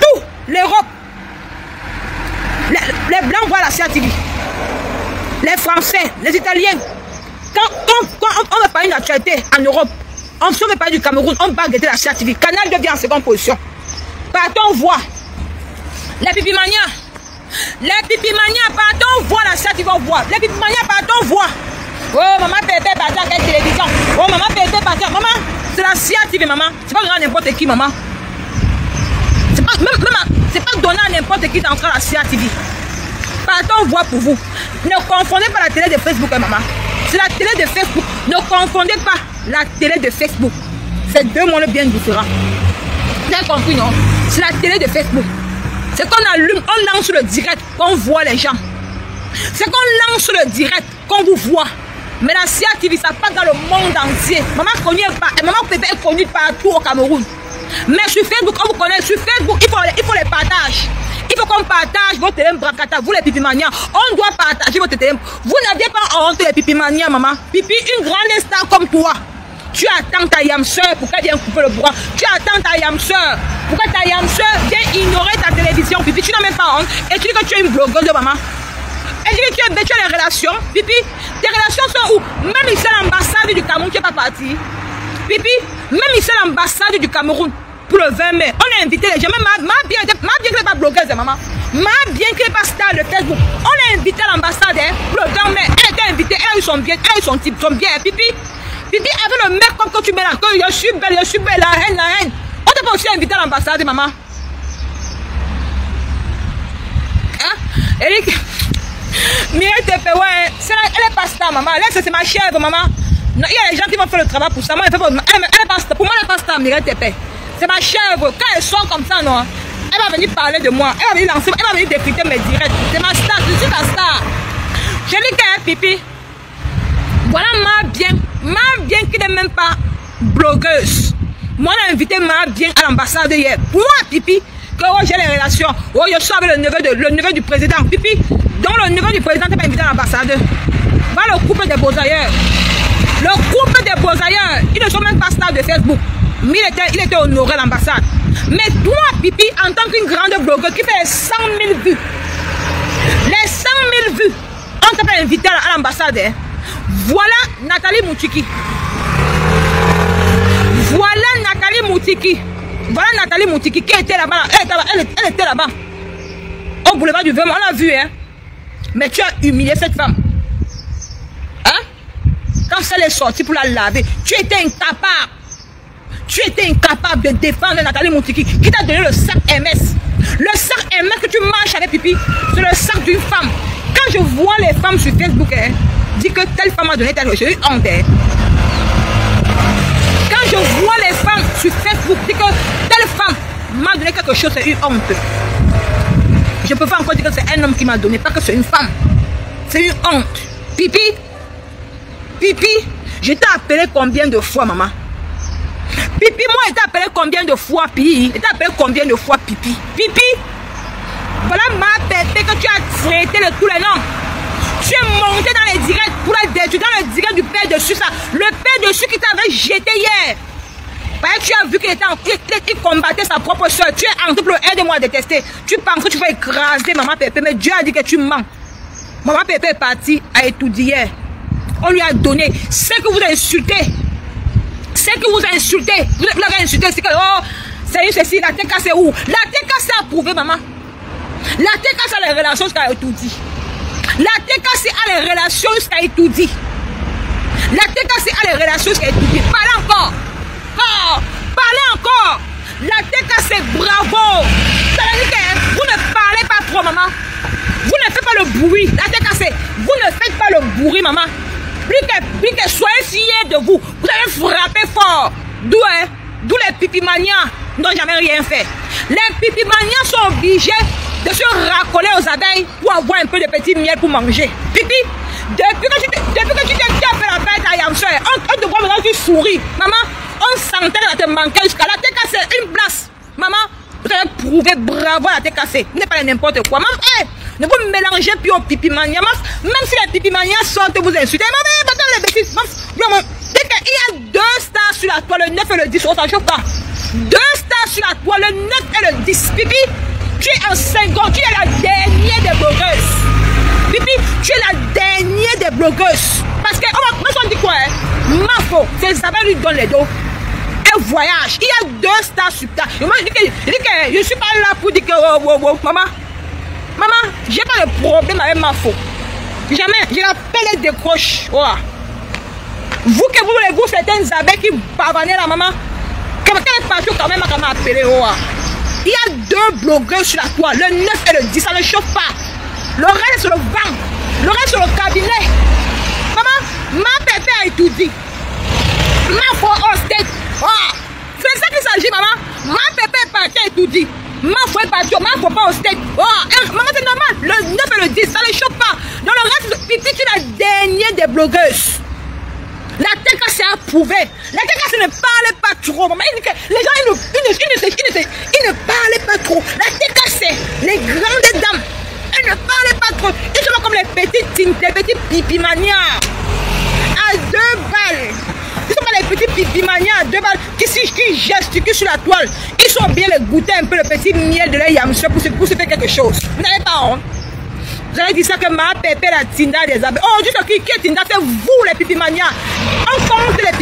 Tout l'Europe. Les Blancs voient la CIA TV. Les Français, les Italiens. Quand on va parler de l'actualité en Europe, on veut parler du Cameroun, on va guetter la CIA TV. Canal devient en seconde position. Partons, on voit. Les pipimania. Les pipimania, partons, on voit la CIA TV, on voit. Les pipimania, partons, on voit. Oh, Maman Pépé, partons à quelle télévision? Oh, Maman Pépé, partons. Maman, C'est la CIA TV, maman. C'est pas n'importe qui, maman. C'est pas donné à n'importe qui d'entrer à la CIA TV. Partons voir pour vous. Ne confondez pas la télé de Facebook, maman. C'est la télé de Facebook. Ne confondez pas la télé de Facebook. C'est deux mondes bien différents. Vous avez compris, non? C'est la télé de Facebook. C'est qu'on allume, on lance le direct, qu'on voit les gens. C'est qu'on lance le direct, qu'on vous voit. Mais la CIA TV, ça passe dans le monde entier. Maman Pépé est connue partout au Cameroun. Mais sur Facebook, on vous connaît. Sur Facebook, il faut les partages. Il faut qu'on partage votre télé Bracata. Vous les pipimanias, on doit partager votre télé. Vous n'aviez pas honte les pipimanias, maman. Pipi, une grande star comme toi. Tu attends ta yamseur pour qu'elle vienne couper le bois. Tu attends ta yamseur pour que ta yamseur vienne ignorer ta télévision. Pipi, tu n'as même pas honte. Et tu dis que tu es une blogueuse de maman. Et tu dis que tu as les relations. Pipi, tes relations sont où? Même ici à l'ambassade du Cameroun, tu n'es pas parti. Pipi, même ici à l'ambassade du Cameroun, pour le 20 mai, on a invité les gens. Même ma bien qu'elle n'est pas blogueuse, maman. Ma bien qu'elle n'est pas star de Facebook. On a invité à l'ambassade pour le 20 mai. Elle était invitée, elle a eu son bien, elle a eu son type, son bien. Pipi, avec le mec comme quand tu mets là, que je suis belle, la haine. On t'a pas aussi invité à l'ambassade, maman. Hein? Eric, Mireille Tepe, ouais, elle est pas star, maman. Là, c'est ma chèvre, maman. Non, il y a des gens qui vont faire le travail pour ça. Moi, elle est pas star. Pour moi, elle est pas star, Mireille Tepe. C'est ma chèvre. Quand elle sort comme ça, non, elle va venir parler de moi. Elle va venir lancer, elle va venir décrypter mes directs. C'est ma star, je suis ma star. Je dis qu'elle est pipi. Voilà ma bien qui n'est même pas blogueuse. Moi, on a invité ma bien à l'ambassade hier. Pour moi, pipi, que oh, j'ai les relations. Oh, je suis avec le neveu du président. Pipi, donc le neveu du président n'est pas invité à l'ambassade. Va le couple des beaux-ailleurs. Le couple des beaux-ailleurs, ils ne sont même pas stars de Facebook. Mais il était honoré à l'ambassade. Mais toi, Pipi, en tant qu'une grande blogueuse qui fait les 100 000 vues, les 100 000 vues, on t'a pas invité à l'ambassade. Hein. Voilà Nathalie Moutiki. Voilà Nathalie Moutiki qui était là-bas. Elle était là-bas. Au boulevard du Vermont, on l'a vu. Hein. Mais tu as humilié cette femme. Hein? Quand elle est sortie pour la laver, tu étais incapable. Tu étais incapable de défendre Nathalie Moutiki qui t'a donné le sac MS. Le sac MS que tu marches avec Pipi, c'est le sac d'une femme. Quand je vois les femmes sur Facebook, dis que telle femme a donné telle chose, j'ai eu honte. Quand je vois les femmes sur Facebook, dis que telle femme m'a donné quelque chose, c'est une honte. Je ne peux pas encore dire que c'est un homme qui m'a donné, pas que c'est une femme. C'est une honte. Pipi, je t'ai appelé combien de fois, maman? Pipi, moi, je t'ai appelé combien de fois, Pipi? Je t'ai appelé combien de fois, Pipi? Pipi, voilà ma pépé que tu as traité de tous les noms. Tu es monté dans les directs pour la détruire, dans le direct du père dessus, ça. Le père dessus qui t'avait jeté hier. Parce que tu as vu qu'il combattait sa propre soeur. Tu es entré pour aider-moi à détester. Tu penses que tu vas écraser maman Pépé, mais Dieu a dit que tu mens. Maman Pépé est partie à étudier. On lui a donné ce que vous insultez. Ce que vous insultez. Vous l'avez insulté, c'est que, oh, c'est une ceci, la TK c'est où? La TK c'est approuvé, maman. La TK c'est les relations jusqu'à étudier. La TK c'est à les relations jusqu'à étudier. La TK c'est à les relations jusqu'à étudier. Parlez encore. Oh, parlez encore. La TK c'est bravo. Ça veut dire que vous ne parlez pas trop, maman. Vous ne faites pas le bruit. La TK c'est, vous ne faites pas le bruit, maman. Plus que soyez fiers de vous. Vous avez frappé fort. D'où les pipimanias n'ont jamais rien fait. Les pipimanias sont obligés de se racoler aux abeilles pour avoir un peu de petit miel pour manger. Pipi, depuis que tu t'es fait la bête à Yamseur, on te voit maintenant, tu souris. Maman, on sentait que te manquait jusqu'à là. T'es cassé une place. Maman, vous avez prouvé bravo à la tête cassée. Vous n'êtes pas n'importe quoi. Maman, hey, ne vous mélangez plus aux pipimanias. Même si les pipimanias sortent, vous insultez. Maman, maintenant les bêtises. Dès qu'il y a 2 stars sur la toile, le 9 et le 10, on s'en chauffe pas. 2 stars sur la toile, le 9 et le 10. Pipi, tu es en second, tu es la dernière des blogueuses. Pipi, tu es la dernière des blogueuses. Parce que, on dit quoi, hein? Mafo, c'est ça va lui donner les dos. Un voyage, il y a 2 stars sur ta. Moi, je dis que je ne suis pas là pour dire que, oh, maman, j'ai pas de problème avec Mafo. Jamais, je l'appelle et décroche. Oh. Vous que vous voulez, vous, certaines abeilles qui pavanez la maman. Quel est partout quand même à m'appeler. Il y a 2 blogueurs sur la toile, le 9 et le 10, ça ne chauffe pas. Le reste sur le banc, le reste sur le cabinet. Maman, ma pépé a tout dit. Ma foi au steak. C'est ça qu'il s'agit, maman. Ma pépé est partie et tout dit. Ma foi est partie, ma foi pas au steak. Maman, c'est normal. Le 9 et le 10, ça ne chauffe pas. Dans le reste, Pipi, tu es la dernière des blogueuses. La TK s'est approuvée. La TK ne parlait pas trop. Maman, les gens, ils ne parlaient pas trop. La TK c'est les grandes dames. Elles ne parlaient pas trop. Ils sont comme les petits pipimanias. À 2 balles. Ils sont pas les petits pipimanias à 2 balles qui gesticulent sur la toile. Ils sont bien les goûter un peu le petit miel de leur yamseur pour se faire quelque chose. Vous n'avez pas honte. Vous avez dit ça que ma pépé la Tinda des abeilles. Oh, juste qui est Tinda, c'est vous les pipimanias. On compte les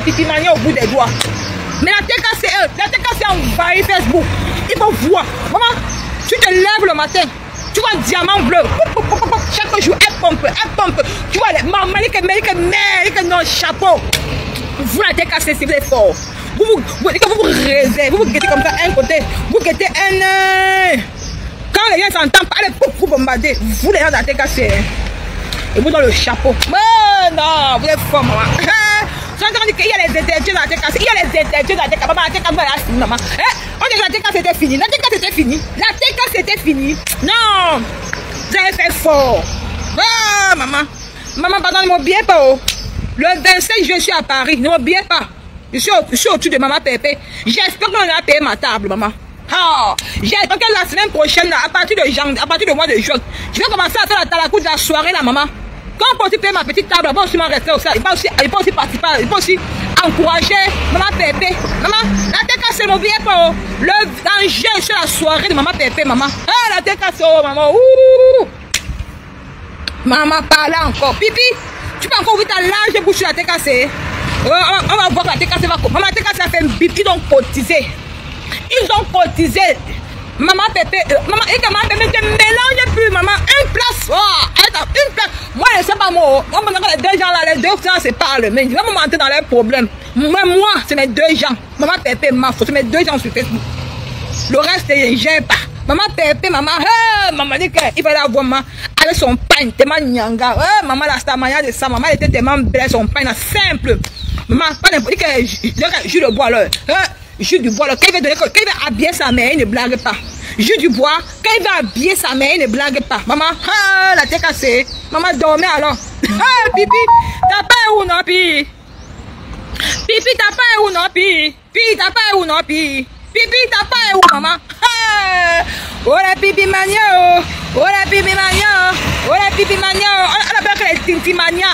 pipimanias, au bout des doigts. Mais la TK c'est eux. La TK c'est envahi Facebook. Il faut voir. Maman, tu te lèves le matin. Tu vois un diamant bleu. Chaque jour, elle pompe. Tu vois les mamans, non, chapeau. Vous la TK c'est si vous êtes fort. Vous rêvez, vous guettez comme ça un côté. Vous guettez un... Quand les gens s'entendent parler, vous bombardez. Vous les gens dans la TKC. Et vous dans le chapeau. Mais non, vous êtes fort, maman. Quand on dit qu'il y a les interdits dans la TKC, il y a les interdits dans la TKC. Maman, la TKC, maman. On dit que la TKC c'était fini. La TKC c'était fini. La TKC c'était fini. Non. Vous avez fait fort. Ah, maman. Maman, pardon, ne m'oubliez pas. Le 25, je suis à Paris. Ne m'oubliez pas. Je suis au-dessus de maman Pépé. J'espère qu'on a payé ma table, maman. J'espère que la semaine prochaine, à partir du mois de juin, je vais commencer à faire la talakou de la soirée, là, maman. Quand on peut payer ma petite table, il va aussi m'en rester aussi. Il va aussi participer, il va aussi encourager maman Pépé. Maman, la TKC, n'oubliez pas, le danger sur la soirée de maman Pépé, maman. La TKC, maman. Maman, parle encore. Pipi, tu peux encore ouvrir ta large bouche sur la TKC. On va voir que la TKC va. Maman, la TKC a fait un bip, ils ont cotisé. Ils ont cotisé. Maman Pépé, maman, et que maman Pépé ne mélange plus, maman. Une place. Une place. Moi, je ne sais pas, moi. On me dit que les 2 gens là, les 2 gens se parlent. Mais ils vont me mentir dans leurs problèmes. Moi, c'est mes 2 gens. Maman Pépé, ma faute. C'est mes 2 gens sur Facebook. Le reste, je ne gère pas. Maman Pépé, maman, maman dit qu'il fallait avoir maman avec son pain, tellement nyanga. Maman, la stamania de ça, maman était tellement belle, son pain, simple. Maman, pas n'importe quel jus de bois, là. Jus du bois, quand il va habiller sa mère, il ne blague pas. Jus du bois, quand il va habiller sa mère, il ne blague pas. Maman, la tête cassée. Maman, dormez alors. Pipi, t'as pas où non, Pipi? Pipi, t'as pas où non, Pipi? Pipi, t'as pas où non, Pipi? Pipi, t'as pas où, maman? Oh la Pipi mania, oh la Pipi mania, oh la Pipi mania. On appelle les tintimania.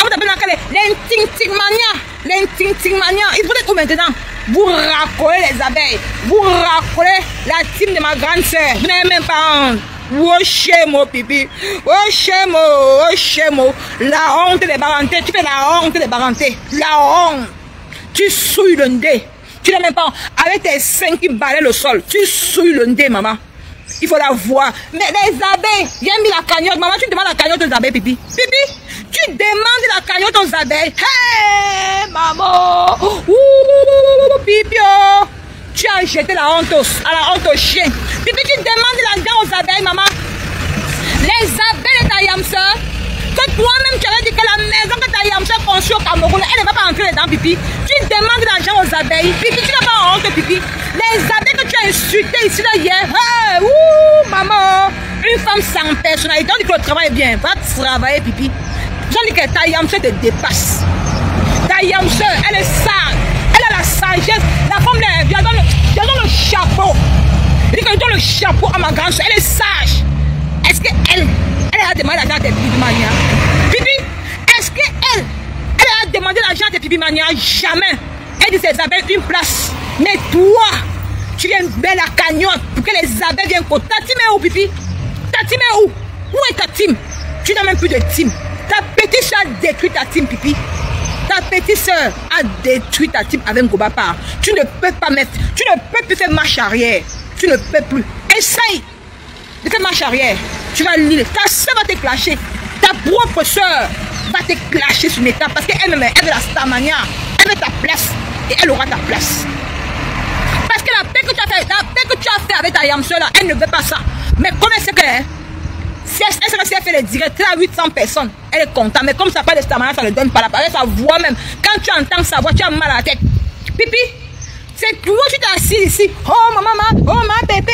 On appelle les tintimania. Les tintimania. Il faut être où maintenant? Vous racolez les abeilles. Vous racolez la team de ma grande sœur. Vous n'avez même pas honte. Oh chémo, Pipi. Oh chémo. La honte des parentés. Tu fais la honte des parentés. La honte. Tu souilles le nez. Tu n'as même pas honte. Avec tes seins qui balaient le sol. Tu souilles le nez, maman. Il faut la voir. Mais les abeilles, j'ai mis la cagnotte. Maman, tu demandes la cagnotte aux abeilles, Pipi. Pipi, tu demandes la cagnotte aux abeilles. Hey, maman. Pipi, oh. Tu as jeté la honte à la honte au chien. Pipi, tu demandes l'argent aux abeilles, maman. Les abeilles de ta yamseur, que toi-même tu avais dit que la maison que ta yamseur construit au Cameroun, elle ne va pas entrer dedans, Pipi. Tu demandes l'argent aux abeilles. Pipi, tu n'as pas honte, Pipi. Les abeilles que tu as insultées ici, là, hier. Hey, maman. Une femme sans personnalité. On dit que le travail est bien. Va travailler, Pipi. On dit que ta yamseur te dépasse. Ta yamseur, elle est sage. Elle a la sagesse. La femme, elle donne le chapeau. Il dit qu'elle donne le chapeau à ma grande soeur. Elle est sage. Est-ce qu'elle a demandé l'argent à tes pipimania? Pipi, est-ce qu'elle a demandé l'argent à tes pipimania? Jamais. Elle dit c'est Isabelle une place. Mais toi, tu viens belle la cagnotte pour que les abeilles viennent côté. Ta team est où, Pipi? Ta team est où? Où est ta team? Tu n'as même plus de team. Ta petite soeur a détruit ta team, Pipi. Ta petite soeur a détruit ta team avec Ngobapa. Tu ne peux pas mettre. Tu ne peux plus faire marche arrière. Tu ne peux plus. Essaye de faire marche arrière. Tu vas lire. Ta soeur va te clasher. Ta propre soeur va va te clasher sur l'état parce qu'elle-même, elle veut la Starmania. Elle veut ta place et elle aura ta place. Parce que la paix que tu as fait, avec ta yamseur là, elle ne veut pas ça. Mais comme elle sait que si elle fait les directs, elle a 800 personnes, elle est contente. Mais comme ça pas de Starmania, ça ne donne pas la parole, sa voix même. Quand tu entends sa voix, tu as mal à la tête. Pipi, c'est toi tu t'es assis ici. Oh maman, oh ma pépé,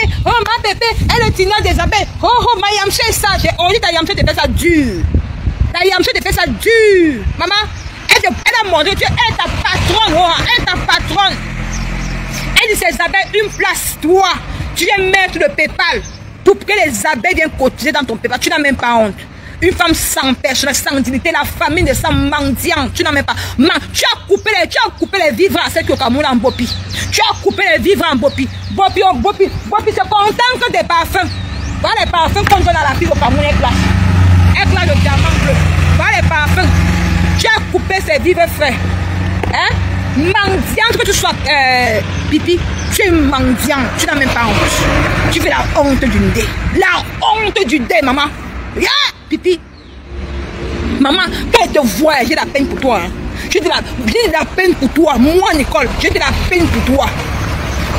elle est tignasse des abeilles. Oh ma yamseur est sage. On dit ta yamseur te fait ça dur. Ta yamseur te fait ça dur. Maman, elle a montré, elle est ta patronne, oh, elle est ta patronne. Elle dit ces abeilles, une place, toi, tu viens mettre le PayPal pour que les abeilles viennent cotiser dans ton PayPal. Tu n'as même pas honte. Une femme sans personne, sans dignité, la famille de sang mendiant, tu n'as même pas. Tu as coupé les vivres à celle qui est au Cameroun en Bopi. Tu as coupé les vivres en Bopi. Bopi, c'est content que des parfums. Voilà les parfums qu'on donne à la fille au Cameroun, elle classe de diamant bleu. Voilà les parfums. Tu as coupé ses vivres frais. Hein? Mendiante que tu sois, Pipi, tu es mendiant, tu n'as même pas honte. Tu fais la honte du dé. La honte du dé, maman. Yeah, Pipi. Maman, quand elle te voit, j'ai la peine pour toi. Hein. J'ai de la peine pour toi. Moi, Nicole, j'ai de la peine pour toi.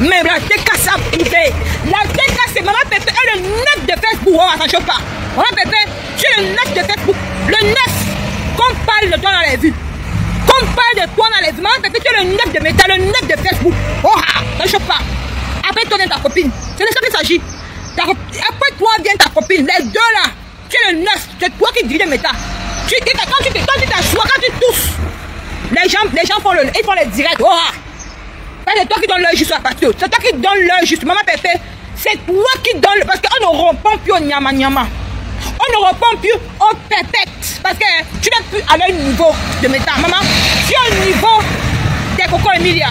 Mais la TK, ça a privé. La TK, c'est maman Pépé. Et le 9 de Facebook, oh, attention pas. Maman Pépé, tu es le 9 de Facebook. Le 9, qu'on parle de toi dans les vues. Qu'on parle de toi dans les vues. Maman Pépé, tu es le 9 de Meta, le 9 de Facebook. Oh, attention pas. Après, toi, vient ta copine. C'est de ça qu'il s'agit. Après, toi, vient ta copine. Les deux là. Tu es le 9. C'est toi qui dirige Meta. Quand tu t'assois, quand tu tousses, les gens font les directs. Oh, c'est toi qui donne l'heure juste à partir. C'est toi qui donne l'heure juste. Maman Pépé, c'est toi qui donne. Parce qu'on ne répond plus au nyama nyama. On ne répond plus au pépette. Parce que tu n'es plus à leur niveau de Meta. Maman, tu es au niveau des Coco Emilia.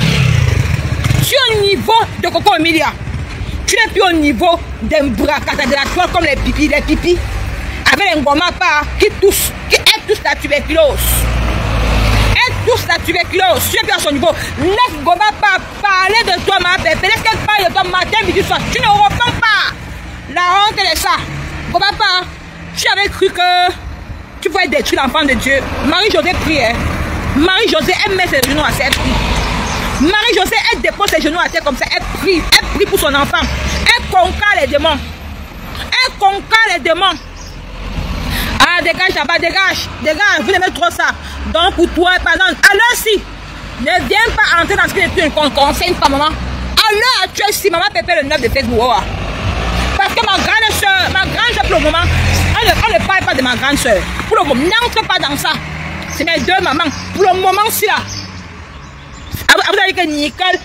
Tu es au niveau de Coco Emilia. Tu n'es plus au niveau des bracadadrateurs comme les pipis. Les pipis avec les ngomapa qui touchent la tuberculose. Tous la tuberculose, tu es plus à son niveau. Laisse Ngomapa parler de toi, ma Pépé. Laisse qu'elle parle de toi matin, midi, soir. Tu ne reprends pas. La honte, elle est ça. Ngomapa, tu avais cru que tu pouvais détruire l'enfant de Dieu. Marie-Josée prie. Hein. Marie-Josée, elle met ses genoux à terre, elle prie. Marie-Josée, elle dépose ses genoux à terre comme ça, elle prie. Elle prie pour son enfant. Elle conquête les démons. Elle conquête les démons. Ah, dégage là-bas, dégage, vous n'aimez trop ça. Donc pour toi, par exemple, alors si, ne viens pas entrer dans ce que tu ne conseilles pas, maman. Alors actuelle, si maman Pépé le 9 de Facebook, oh, parce que ma grande soeur pour le moment, on ne parle pas de ma grande soeur. Pour le moment, n'entre pas dans ça. C'est mes deux mamans. Pour le moment, si là. Vous avez dit que Nicole,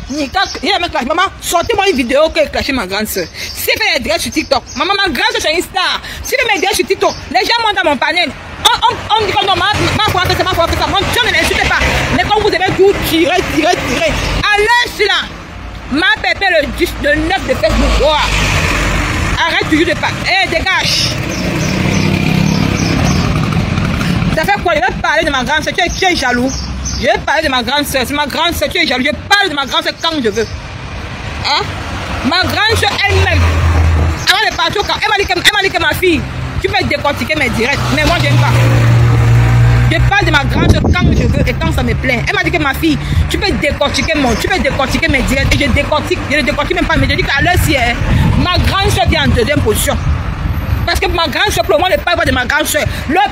il a même clashé. Maman, sortez-moi une vidéo que clashé ma grande soeur. Si elle fait des directs sur TikTok, maman, ma grande soeur c'est une star. Si elle fait des directs sur TikTok, les gens montent dans mon panel. On dit que non, ma foi que ça, ma foi que ça. Mon Dieu, ne l'insultez pas. Mais quand vous devez tout tirer. Alors, c'est là. Ma Pépé le 9 de Facebook. Oh. Arrête toujours de pas. Eh, dégage. Ça fait quoi? Je vais parler de ma grande soeur. Tu es jaloux. Je vais parler de ma grande soeur. C'est ma grande soeur. Tu es jaloux. Je parle de ma grande soeur quand je veux. Hein? Ma grande soeur elle-même. Avant de partir au camp, elle m'a dit que ma fille, tu peux décortiquer mes directs. Mais moi, j'aime pas. Je parle de ma grande soeur quand je veux et quand ça me plaît. Elle m'a dit que ma fille, tu peux décortiquer mes directs. Et je ne décortique même pas. Mais je dis qu'à l'heure, si ma grande soeur vient en deuxième position. Parce que ma grande soeur, pour moi, ne parle pas de ma grande soeur. Le 9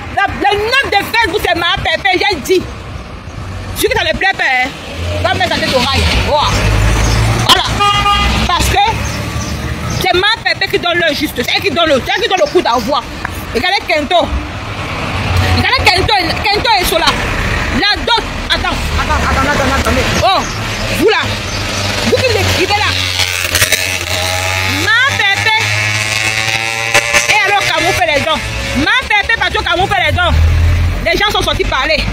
de Facebook, c'est ma Pépé. J'ai dit. Si ça ne plaît pas, va mettre sa tête au rail. Voilà. Parce que c'est ma Pépé qui donne le juste. C'est elle qui donne le coup d'envoi. Regardez Kento. Kento est sur là. La dot. Attendez. Oh, vous là. Vous qui l'écrivez là. Ma Pépé. Et alors, Cameroun fait les dons. Ma Pépé, parce que Cameroun fait les dons. Les gens sont sortis parler.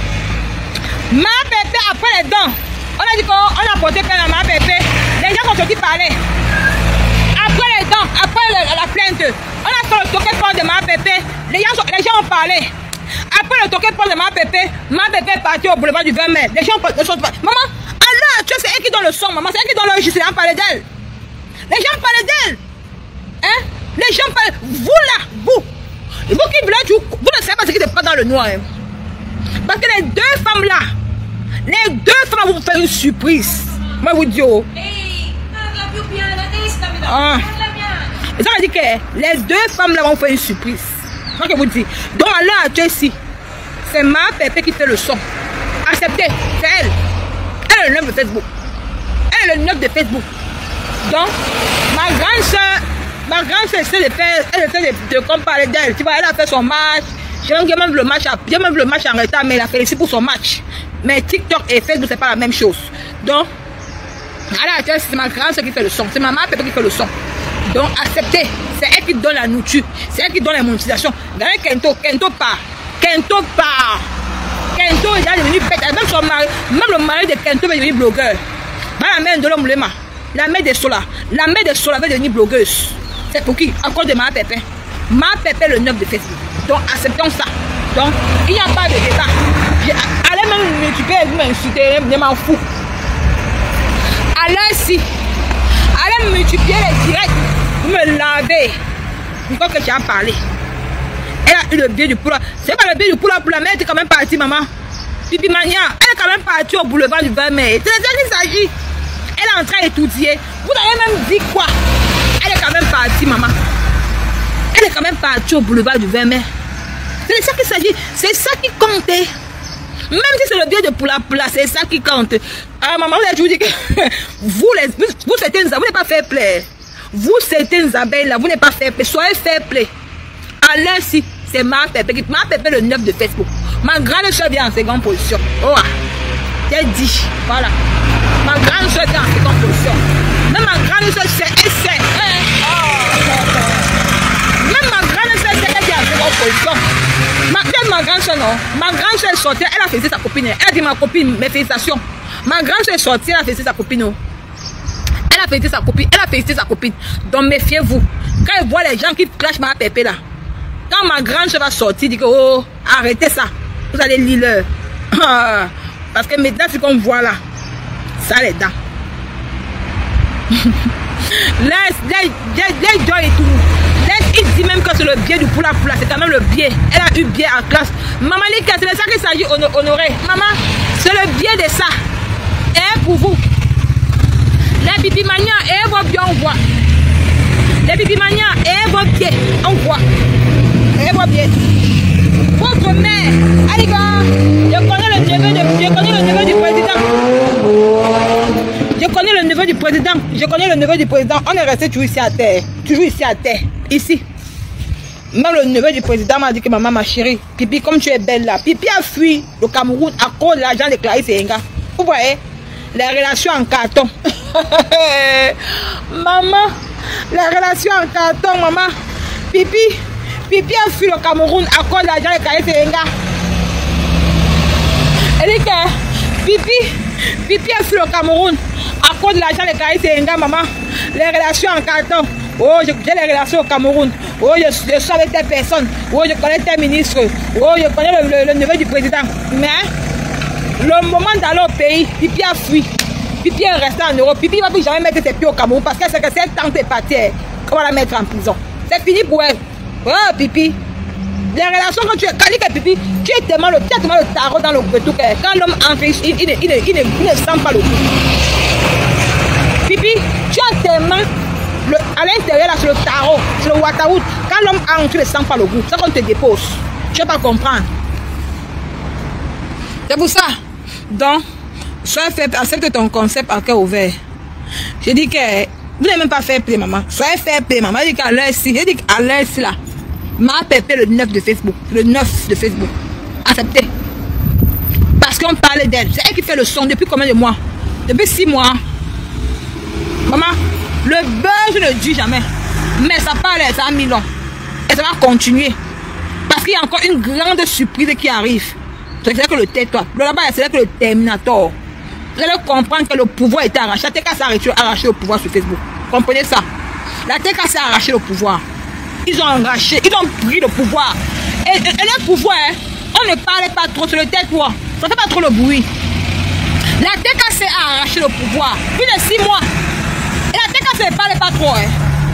Ma Pépé, après les dents, on a dit qu'on a porté plainte à ma Pépé. Les gens sont sortis parler. Après les dents, après la plainte, on a fait le toquet-porte de ma Pépé. Les gens ont parlé. Après le toquet-porte de ma Pépé est partie au boulevard du 20 mai. Les gens sont parlé. Maman, alors, tu sais, c'est elle qui donne le son, maman. C'est elle qui donne le juste. Les gens parlaient d'elle. Les gens parlaient d'elle. Hein? Les gens parlaient. Vous là, vous qui voulez, vous ne savez pas ce qui se passe dans le noir. Hein? Parce que les deux femmes là vont vous faire une surprise. Moi, je vous dis, oh. Et ça veut dire que les deux femmes là vont faire une surprise. Moi, je vous dis. Donc, à l'heure actuelle ici, c'est ma Pépé qui fait le son. Acceptez, c'est elle. Elle est le 9 de Facebook. Elle est le 9 de Facebook. Donc, ma grande soeur essaie de faire, elle essaie de comparer d'elle. Tu vois, elle a fait son match. J'ai même vu le match en retard, mais elle a félicité pour son match. Mais TikTok et Facebook, c'est pas la même chose. Donc, c'est ma grande soeur qui fait le son. C'est ma mère Pépé qui fait le son. Donc, acceptez. C'est elle qui donne la nourriture. C'est elle qui donne la monétisation. Regardez Kento part. Kento, il est devenu pète. Même son mari, même le mari de Kento est devenu blogueur. La mère de l'homme, la mère de Sola. La mère de Sola va devenir blogueuse. C'est pour qui? Encore de ma Pépé. Ma Pépé le 9 de Facebook. Donc, acceptons ça. Donc, il n'y a pas de débat. Allez même m'occuper, vous m'insulter, je m'en fous. Allez ici. Allez me multiplier les directs. Vous me lavez. Il faut que tu as parlé. Elle a eu le billet du poula. C'est pas le billet du poula pour la mère, elle est quand même partie, maman. Pipi Mania, elle est quand même partie au boulevard du 20 mai. C'est de ça qu'il s'agit. Elle est en train d'étudier. Vous avez même dit quoi? Elle est quand même partie, maman. Elle est quand même partie au boulevard du 20 mai. C'est de ça qu'il s'agit. C'est ça qui compte. Même si c'est le billet de poula, c'est ça qui compte. Ah, maman, vous avez dit que vous c'était vous n'êtes pas fair play. Vous, c'était Isabelle, là, vous n'êtes pas fair play. Soyez fair play. Alors, si, c'est ma Pépé. Ma Pépé, le 9 de Facebook. Ma grande soeur vient en seconde position. Oh, j'ai dit. Voilà. Ma grande soeur vient en seconde position. Même ma grande soeur, c'est. Même ma grande soeur, c'est qu'elle vient en seconde position. Ma grande soeur, non. Ma grande soeur est sortie, elle a félicité sa copine. Elle a dit, ma copine, mes félicitations. Ma grande soeur est sortie, elle a félicité sa copine. Elle a félicité sa copine. Elle a félicité sa copine. Donc, méfiez-vous. Quand elle voit les gens qui clashent ma Pépé là, quand ma grande soeur va sortir, dit que, oh, arrêtez ça. Vous allez lire l'heure. Parce que maintenant, ce qu'on voit là, ça les dents. Les gens et tout. Il dit même que c'est le biais du poula, c'est quand même le biais. Elle a eu biais en classe. Maman Lika, c'est de ça qu'il s'agit, honoré. Maman, c'est le biais de ça. Et pour vous, les bibimanias et vos biais, on voit. Les bibimanias et vos pieds, on voit. Et vos pieds. Votre mère, Aliga, je connais le neveu du président. Je connais le neveu du président. Je connais le neveu du président. On est resté toujours ici à terre. Toujours ici à terre. Ici. Même le neveu du président m'a dit que maman, ma chérie, Pipi, comme tu es belle là. Pipi a fui le Cameroun à cause de l'argent de Clarisse et Enga. Vous voyez? Les relations en carton. Maman, les relations en carton, maman. Pipi a fui le Cameroun à cause de l'argent de Clarisse et Enga. Elle dit que Pipi a fui le Cameroun à cause de l'argent de Clarisse et Enga, maman. Les relations en carton. Oh, j'ai les relations au Cameroun. Oh, je suis avec telle personne. Oh, je connais tel ministre. Oh, je connais le neveu du président. Mais, le moment d'aller au pays, Pipi a fui. Pipi est resté en Europe. Pipi ne va plus jamais mettre ses pieds au Cameroun parce que c'est que cette tante est partie. On va la mettre en prison. C'est fini pour elle. Oh, Pipi. Les relations, quand tu es Pipi, tu as tellement le tarot dans le tout. Quand l'homme entre, il ne sent pas le coup. Pipi, tu as tellement à l'intérieur, là, c'est le tarot, c'est le Wataout. Quand l'homme entre, tu ne sens pas le goût. C'est qu'on te dépose. Tu ne vas pas comprendre. C'est pour ça. Donc, sois fait, accepte ton concept à cœur ouvert. Je dis que vous n'avez même pas fait play, maman. Soyez fait play, maman. Je dis qu'à l'heure ci, là, ma Pépé le 9 de Facebook. Le 9 de Facebook. Acceptez. Parce qu'on parlait d'elle. C'est elle qui fait le son depuis combien de mois? Depuis 6 mois. Maman, le beurre, je ne le dis jamais. Mais ça parle, ça a mis long. Et ça va continuer. Parce qu'il y a encore une grande surprise qui arrive. C'est que le tais-toi. Là-bas, c'est que le Terminator. Vous allez comprendre que le pouvoir était arraché. La TK s'est arraché le pouvoir sur Facebook. Comprenez ça? La TK s'est arraché le pouvoir. Ils ont arraché, ils ont pris le pouvoir. Et le pouvoir, hein, on ne parlait pas trop sur le tais-toi. Ça ne fait pas trop le bruit. La TK s'est arraché le pouvoir. Plus de 6 mois. Et la TK ne parlait pas trop. Hein.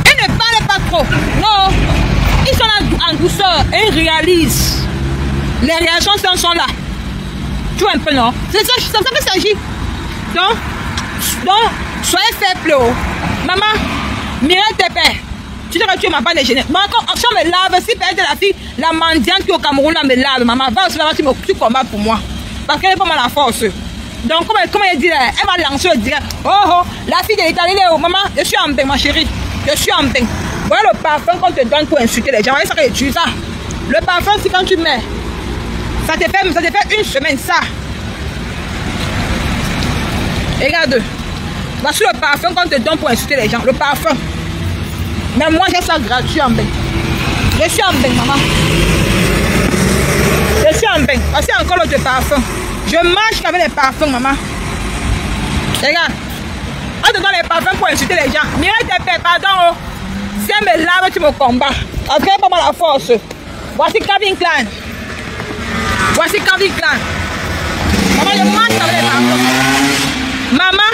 Ils ne parlaient pas trop. Non. Ils sont là en douceur et ils réalisent. Les réactions sont là. vois un peu, non? C'est ça qu'il s'agit. Donc, soyez faible. Maman, Mireille Tépé, tu dirais que tu m'as pas déjeuné. Moi, quand on me lave, si peut-être la fille, la mendiante qui est au Cameroun, là, me lave, maman, va aussi là-bas, tu combats pour moi. Parce qu'elle n'est pas mal la force. Donc, comme elle dit, elle va lancer le direct. Oh, la fille de l'Italie, maman, je suis en bain, ma chérie. Je suis en bain. Voilà le parfum qu'on te donne pour insulter les gens. Voyez ça que tu ça. Le parfum, c'est quand tu mets. Ça te fait une semaine, ça. Regarde. Voici le parfum qu'on te donne pour insulter les gens. Le parfum. Mais moi, j'ai ça gratuit en bain. Je suis en bain, maman. Je suis en bain. Voici encore l'autre parfum. Je marche avec les parfums, maman. Regarde. On te donne les parfums pour insulter les gens. Mireille Tépé, pardon. Oh. Si elle me lave, tu me combats. Après, pas mal la force. Voici Calvin Klein. Voici Calvin Klein. Maman, je marche avec les parfums. Maman,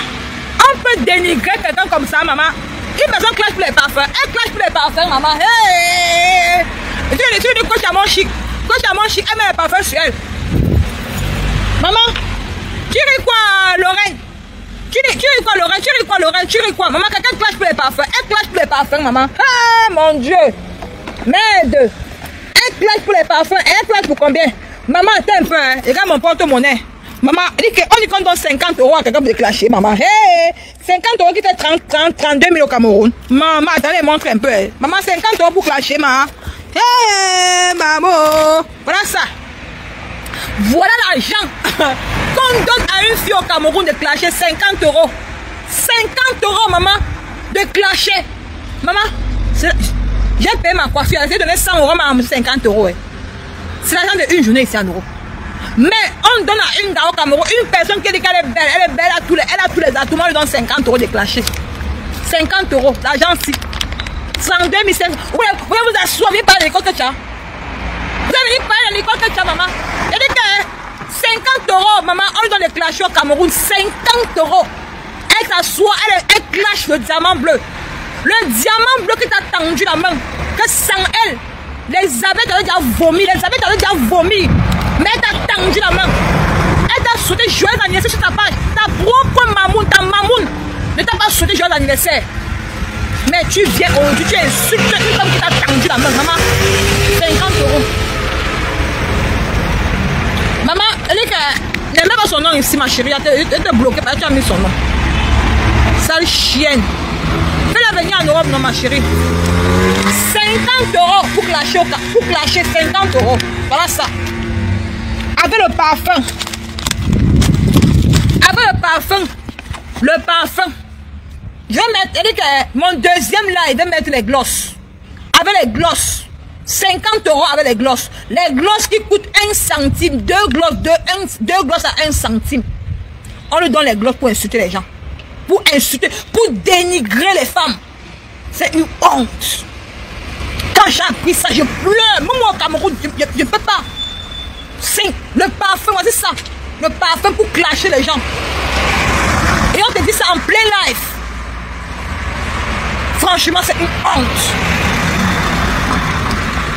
on peut dénigrer quelqu'un comme ça, maman. Une personne clash pour les parfums. Elle clash pour les parfums, maman. Hey! Tu dis coach à mon chic. Coach à mon chic, elle met les parfums sur elle. Maman, tu ris quoi, Lorraine? Tu ris quoi, Lorraine? Tu ris quoi, Lorraine? Tu ris quoi? Maman, quelqu'un clash pour les parfums. Elle clash pour les parfums, maman. Ah, mon Dieu. Merde. Elle clash pour les parfums. Elle clash pour combien? Maman, attends un peu, hein. Regarde mon porte-monnaie. Maman, on dit qu'on donne 50 € à quelqu'un pour clasher, maman. Hey, 50 € qui fait 32 000 au Cameroun. Maman, attendez, montre un peu. Hein. Maman, 50 € pour clasher, maman. Hey, maman. Voilà ça. Voilà l'argent qu'on donne à une fille au Cameroun de clasher 50 €. 50 €, maman, de clasher. Maman, j'ai payé ma coiffure. J'ai donné 100 €, maman, 50 €. Hein. C'est l'argent d'une journée ici en euros. Mais on donne à une dame au Cameroun, une personne qui dit qu'elle est belle, elle a tous les atouts, on lui donne 50 € de clasher. 50 €, l'argent si. 32 500. Vous voulez vous asseoir, vous parlez de l'école que tu as. Vous avez parlé de l'école que tu as, maman. Il dit que 50 €, maman, on lui donne des clashs au Cameroun, 50 €. Elle s'assoit, elle clash le diamant bleu. Le diamant bleu qui t'a tendu la main, que sans elle, les abeilles avaient déjà vomi, mais elle t'a tendu la main. Elle t'a souhaité joyeux anniversaire sur ta page. Ta propre mamoun, ta mamoun ne t'a pas souhaité joyeux anniversaire. Mais tu viens aujourd'hui, tu insultes une femme qui t'a tendu la main, maman. 50 €. Maman, elle dit qu'elle n'a pas son nom ici, ma chérie. Elle te bloquée parce que tu as mis son nom. Sale chienne. Fais-la venir en Europe, non, ma chérie. 50 € pour clasher 50 €. Voilà ça. Avec le parfum. Le parfum. Je vais mettre, elle dit que mon deuxième là, il va mettre les glosses. Avec les glosses. 50 € avec les glosses. Les glosses qui coûtent 1 centime. 2 glosses à 1 centime. On lui donne les glosses pour insulter les gens. Pour insulter, pour dénigrer les femmes. C'est une honte. Quand j'ai appris ça, je pleure. Même moi au Cameroun, je ne peux pas. C'est le parfum, c'est ça. Le parfum pour clasher les gens. Et on te dit ça en plein live. Franchement, c'est une honte.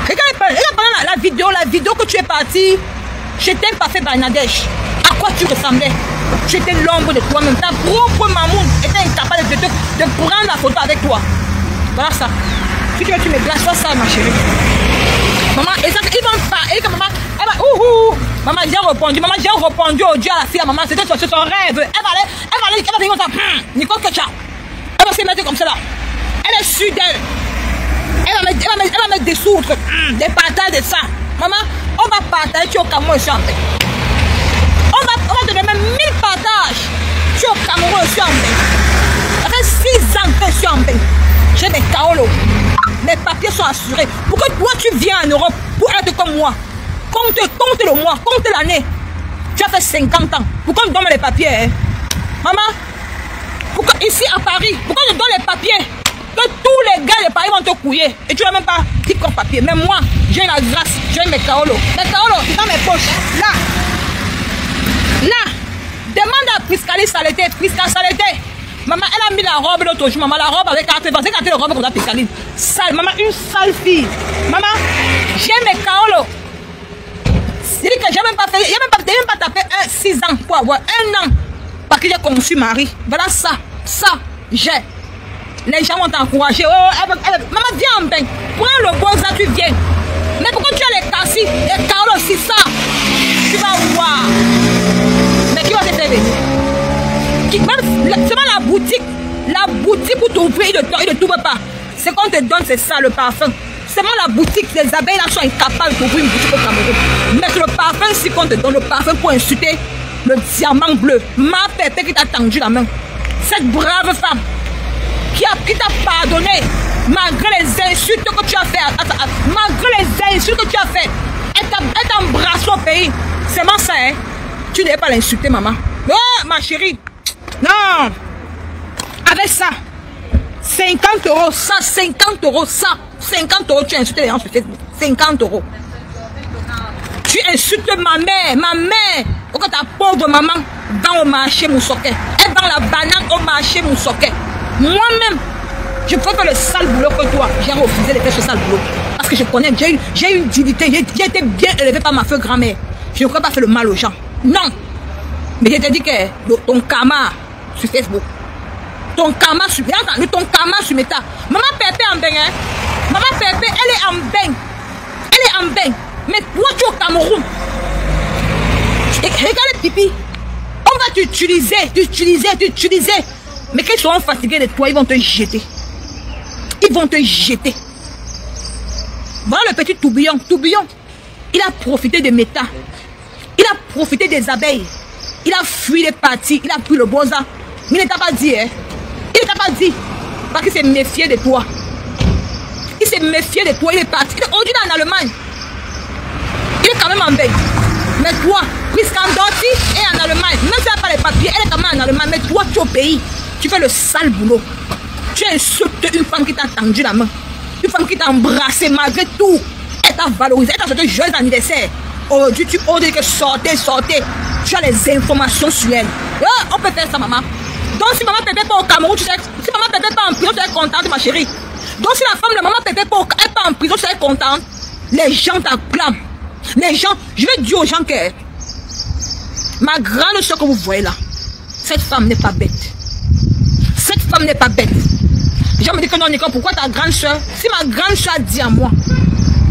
Regarde pendant la vidéo que tu es parti, j'étais un parfait Bangladesh. À quoi tu ressemblais? J'étais l'ombre de toi-même. Ta propre mamoun était incapable de prendre la photo avec toi. Voilà ça. Si tu veux, tu me glaces pas ça, ma chérie. Maman, et ça, ils vont pas. Et maman, elle va, maman, j'ai répondu au Dieu à la fille, à maman, c'était son rêve. Elle va aller comme ça. Nicole Kecha. Elle va se mettre comme ça là. Elle est sûre d'elle. Elle va mettre des sources, des partages de ça. Maman, on va partager, tu es au Cameroun, je suis en paix. On va te donner même 1000 partages. Tu es au Cameroun, je suis en paix. Ça fait 6 ans que je suis en paix. J'ai des kaolos. Mes papiers sont assurés. Pourquoi toi tu viens en Europe pour être comme moi? Compte le mois, compte l'année. Tu as fait 50 ans. Pourquoi on te donne les papiers, hein? Maman, pourquoi ici à Paris, pourquoi on te donne les papiers? Que tous les gars de Paris vont te couiller. Et tu n'as même pas dit comme papier. Mais moi, j'ai la grâce, j'ai mes kaolos. Mes kaolos, c'est dans mes poches. Là, demande à Priscali Saleté. Maman, elle a mis la robe l'autre jour. Maman, la robe avec 4 ans. C'est quand la robe comme ça, Priscali. Sale, maman, une sale fille. Maman, j'ai mes kaolos. Il dit que j'ai même pas fait, il n'a même pas tapé 6 ans pour avoir 1 an. Parce que j'ai conçu Marie. Voilà ça, j'ai. Les gens vont t'encourager. Oh, maman, viens en bain. Prends le beau ça, tu viens. Mais pourquoi tu as les cassis, les Carlos, c'est ça? Tu vas voir. Mais qui va te faire venir? Seulement la boutique pour t'ouvrir, il ne t'ouvre pas. Ce qu'on te donne, c'est ça, le parfum. Seulement la boutique, les abeilles là sont incapables d'ouvrir une boutique au Cameroun. Mais c'est le parfum, si qu'on te donne le parfum pour insulter le diamant bleu. Ma pépé qui t'a tendu la main. Cette brave femme qui t'a pardonné malgré les insultes que tu as fait. Malgré les insultes que tu as fait. Elle t'a embrassé au pays. C'est vraiment ça, hein. Tu n'es pas l'insulter, maman. Oh, ma chérie. Non. Avec ça, 50 €, ça, 50 €, ça. 50 €, tu insultes les gens sur Facebook. 50 €. Tu insultes ma mère. Pourquoi ta pauvre maman va au marché Moussoké? Elle vend la banane au marché Moussoké. Moi-même, je peux faire le sale boulot que toi. J'ai refusé de faire ce sale boulot. Parce que je connais, j'ai une dignité. J'ai été bien élevée par ma feu grand-mère. Je ne peux pas faire le mal aux gens. Non. Mais je te dis que ton karma sur Facebook. Ton karma sur Meta. Maman Pépé en bain, hein. Maman Pépé, elle est en bain. Elle est en bain. Mais toi, tu es au Cameroun. Regarde pipi. On va t'utiliser. Mais quand ils seront fatigués de toi, ils vont te jeter. Voilà le petit tourbillon. Il a profité de Meta. Il a profité des abeilles. Il a fui les parties. Il a pris le boza. Mais il ne t'a pas dit, hein. Il ne t'a pas dit. Parce qu'il s'est méfié de toi. Il s'est méfié de toi. Il est parti. On dit en Allemagne. Il est quand même en bain. Mais toi, Priscandoti est en Allemagne. Même si elle n'a pas les papiers, elle est quand même en Allemagne. Mais toi, tu es au pays. Tu fais le sale boulot. Tu insultes une femme qui t'a tendu la main. Une femme qui t'a embrassé malgré tout. Elle t'a valorisé. Elle t'a souhaité joyeux anniversaire. Aujourd'hui, tu oses dire que sortez. Tu as les informations sur elle. On peut faire ça, maman. Donc, si maman Pépé pas au Cameroun, tu sais, si maman Pépé pas en prison, tu es contente, ma chérie. Donc, si la femme de maman Pépé pas en prison, tu es contente. Les gens t'acclament. Les gens, je vais dire aux gens que ma grande soeur que vous voyez là, cette femme n'est pas bête. Cette femme n'est pas bête. Les gens me disent que non, Nico, pourquoi ta grande soeur? Si ma grande soeur a dit à moi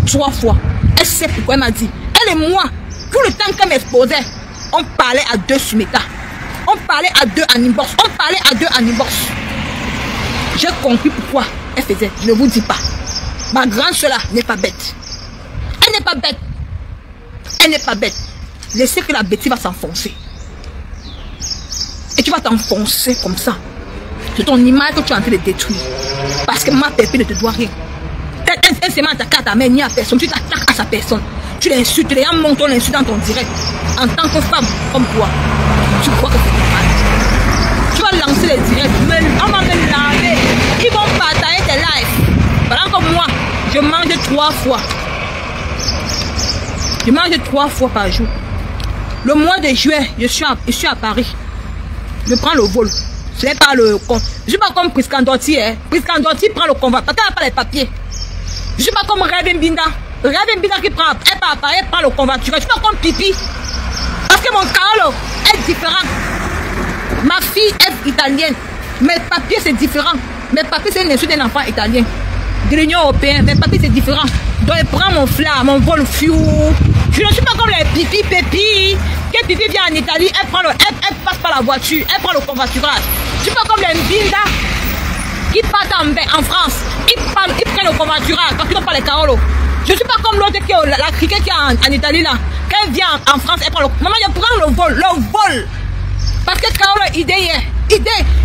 3 fois, elle sait pourquoi elle m'a dit. Elle et moi, tout le temps qu'elle m'exposait, on parlait à 2 sur Meta. On parlait à 2 en inbox. J'ai compris pourquoi elle faisait. Je ne vous dis pas. Ma grande soeur là n'est pas bête. Elle n'est pas bête. Laissez que la bêtise va s'enfoncer. Et tu vas t'enfoncer comme ça. C'est ton image que tu es en train de détruire. Parce que ma pépé ne te doit rien. Elle s'est attaquée à ta mère ni à personne. Tu t'attaques à sa personne. Tu l'insultes. Les gens montent ton insulte dans ton direct. En tant que femme comme toi, tu crois que c'est normal. Tu vas lancer les directs. On va me laver. Ils vont partager tes lives. Pendant que moi, je mange 3 fois. Je mange 3 fois par jour. Le mois de juillet, je suis à Paris. Je prends le vol. Je n'ai pas le... Je ne suis pas comme Priscandoti. Priscandoti prend le convoi. Parce qu'elle n'a pas les papiers. Je ne suis pas comme Rêve Mbinda. Rêve Mbinda qui prend... Elle prend le convoiture. Je ne suis pas comme Pipi. Parce que mon Carlo est différent. Ma fille est italienne. Mes papiers, c'est différent. Mes papiers, c'est une insulte d'un enfant italien. De l'Union européenne. Mes papiers, c'est différent. Donc, je prends mon flamme, mon vol fiou. Je ne suis pas comme les Pipi Pépi. Quand Pipi vient en Italie, elle passe par la voiture. Elle prend le convoiturage. Je ne suis pas comme les Mbinda qui partent en France. Ils prennent le convoiturage parce qu'ils n'ont pas les Carolo. Je ne suis pas comme l'autre qui est la cricket qui est en Italie là. Quand elle vient en France, elle prend le... Maman, je prends le vol. Parce que Carolo, idée,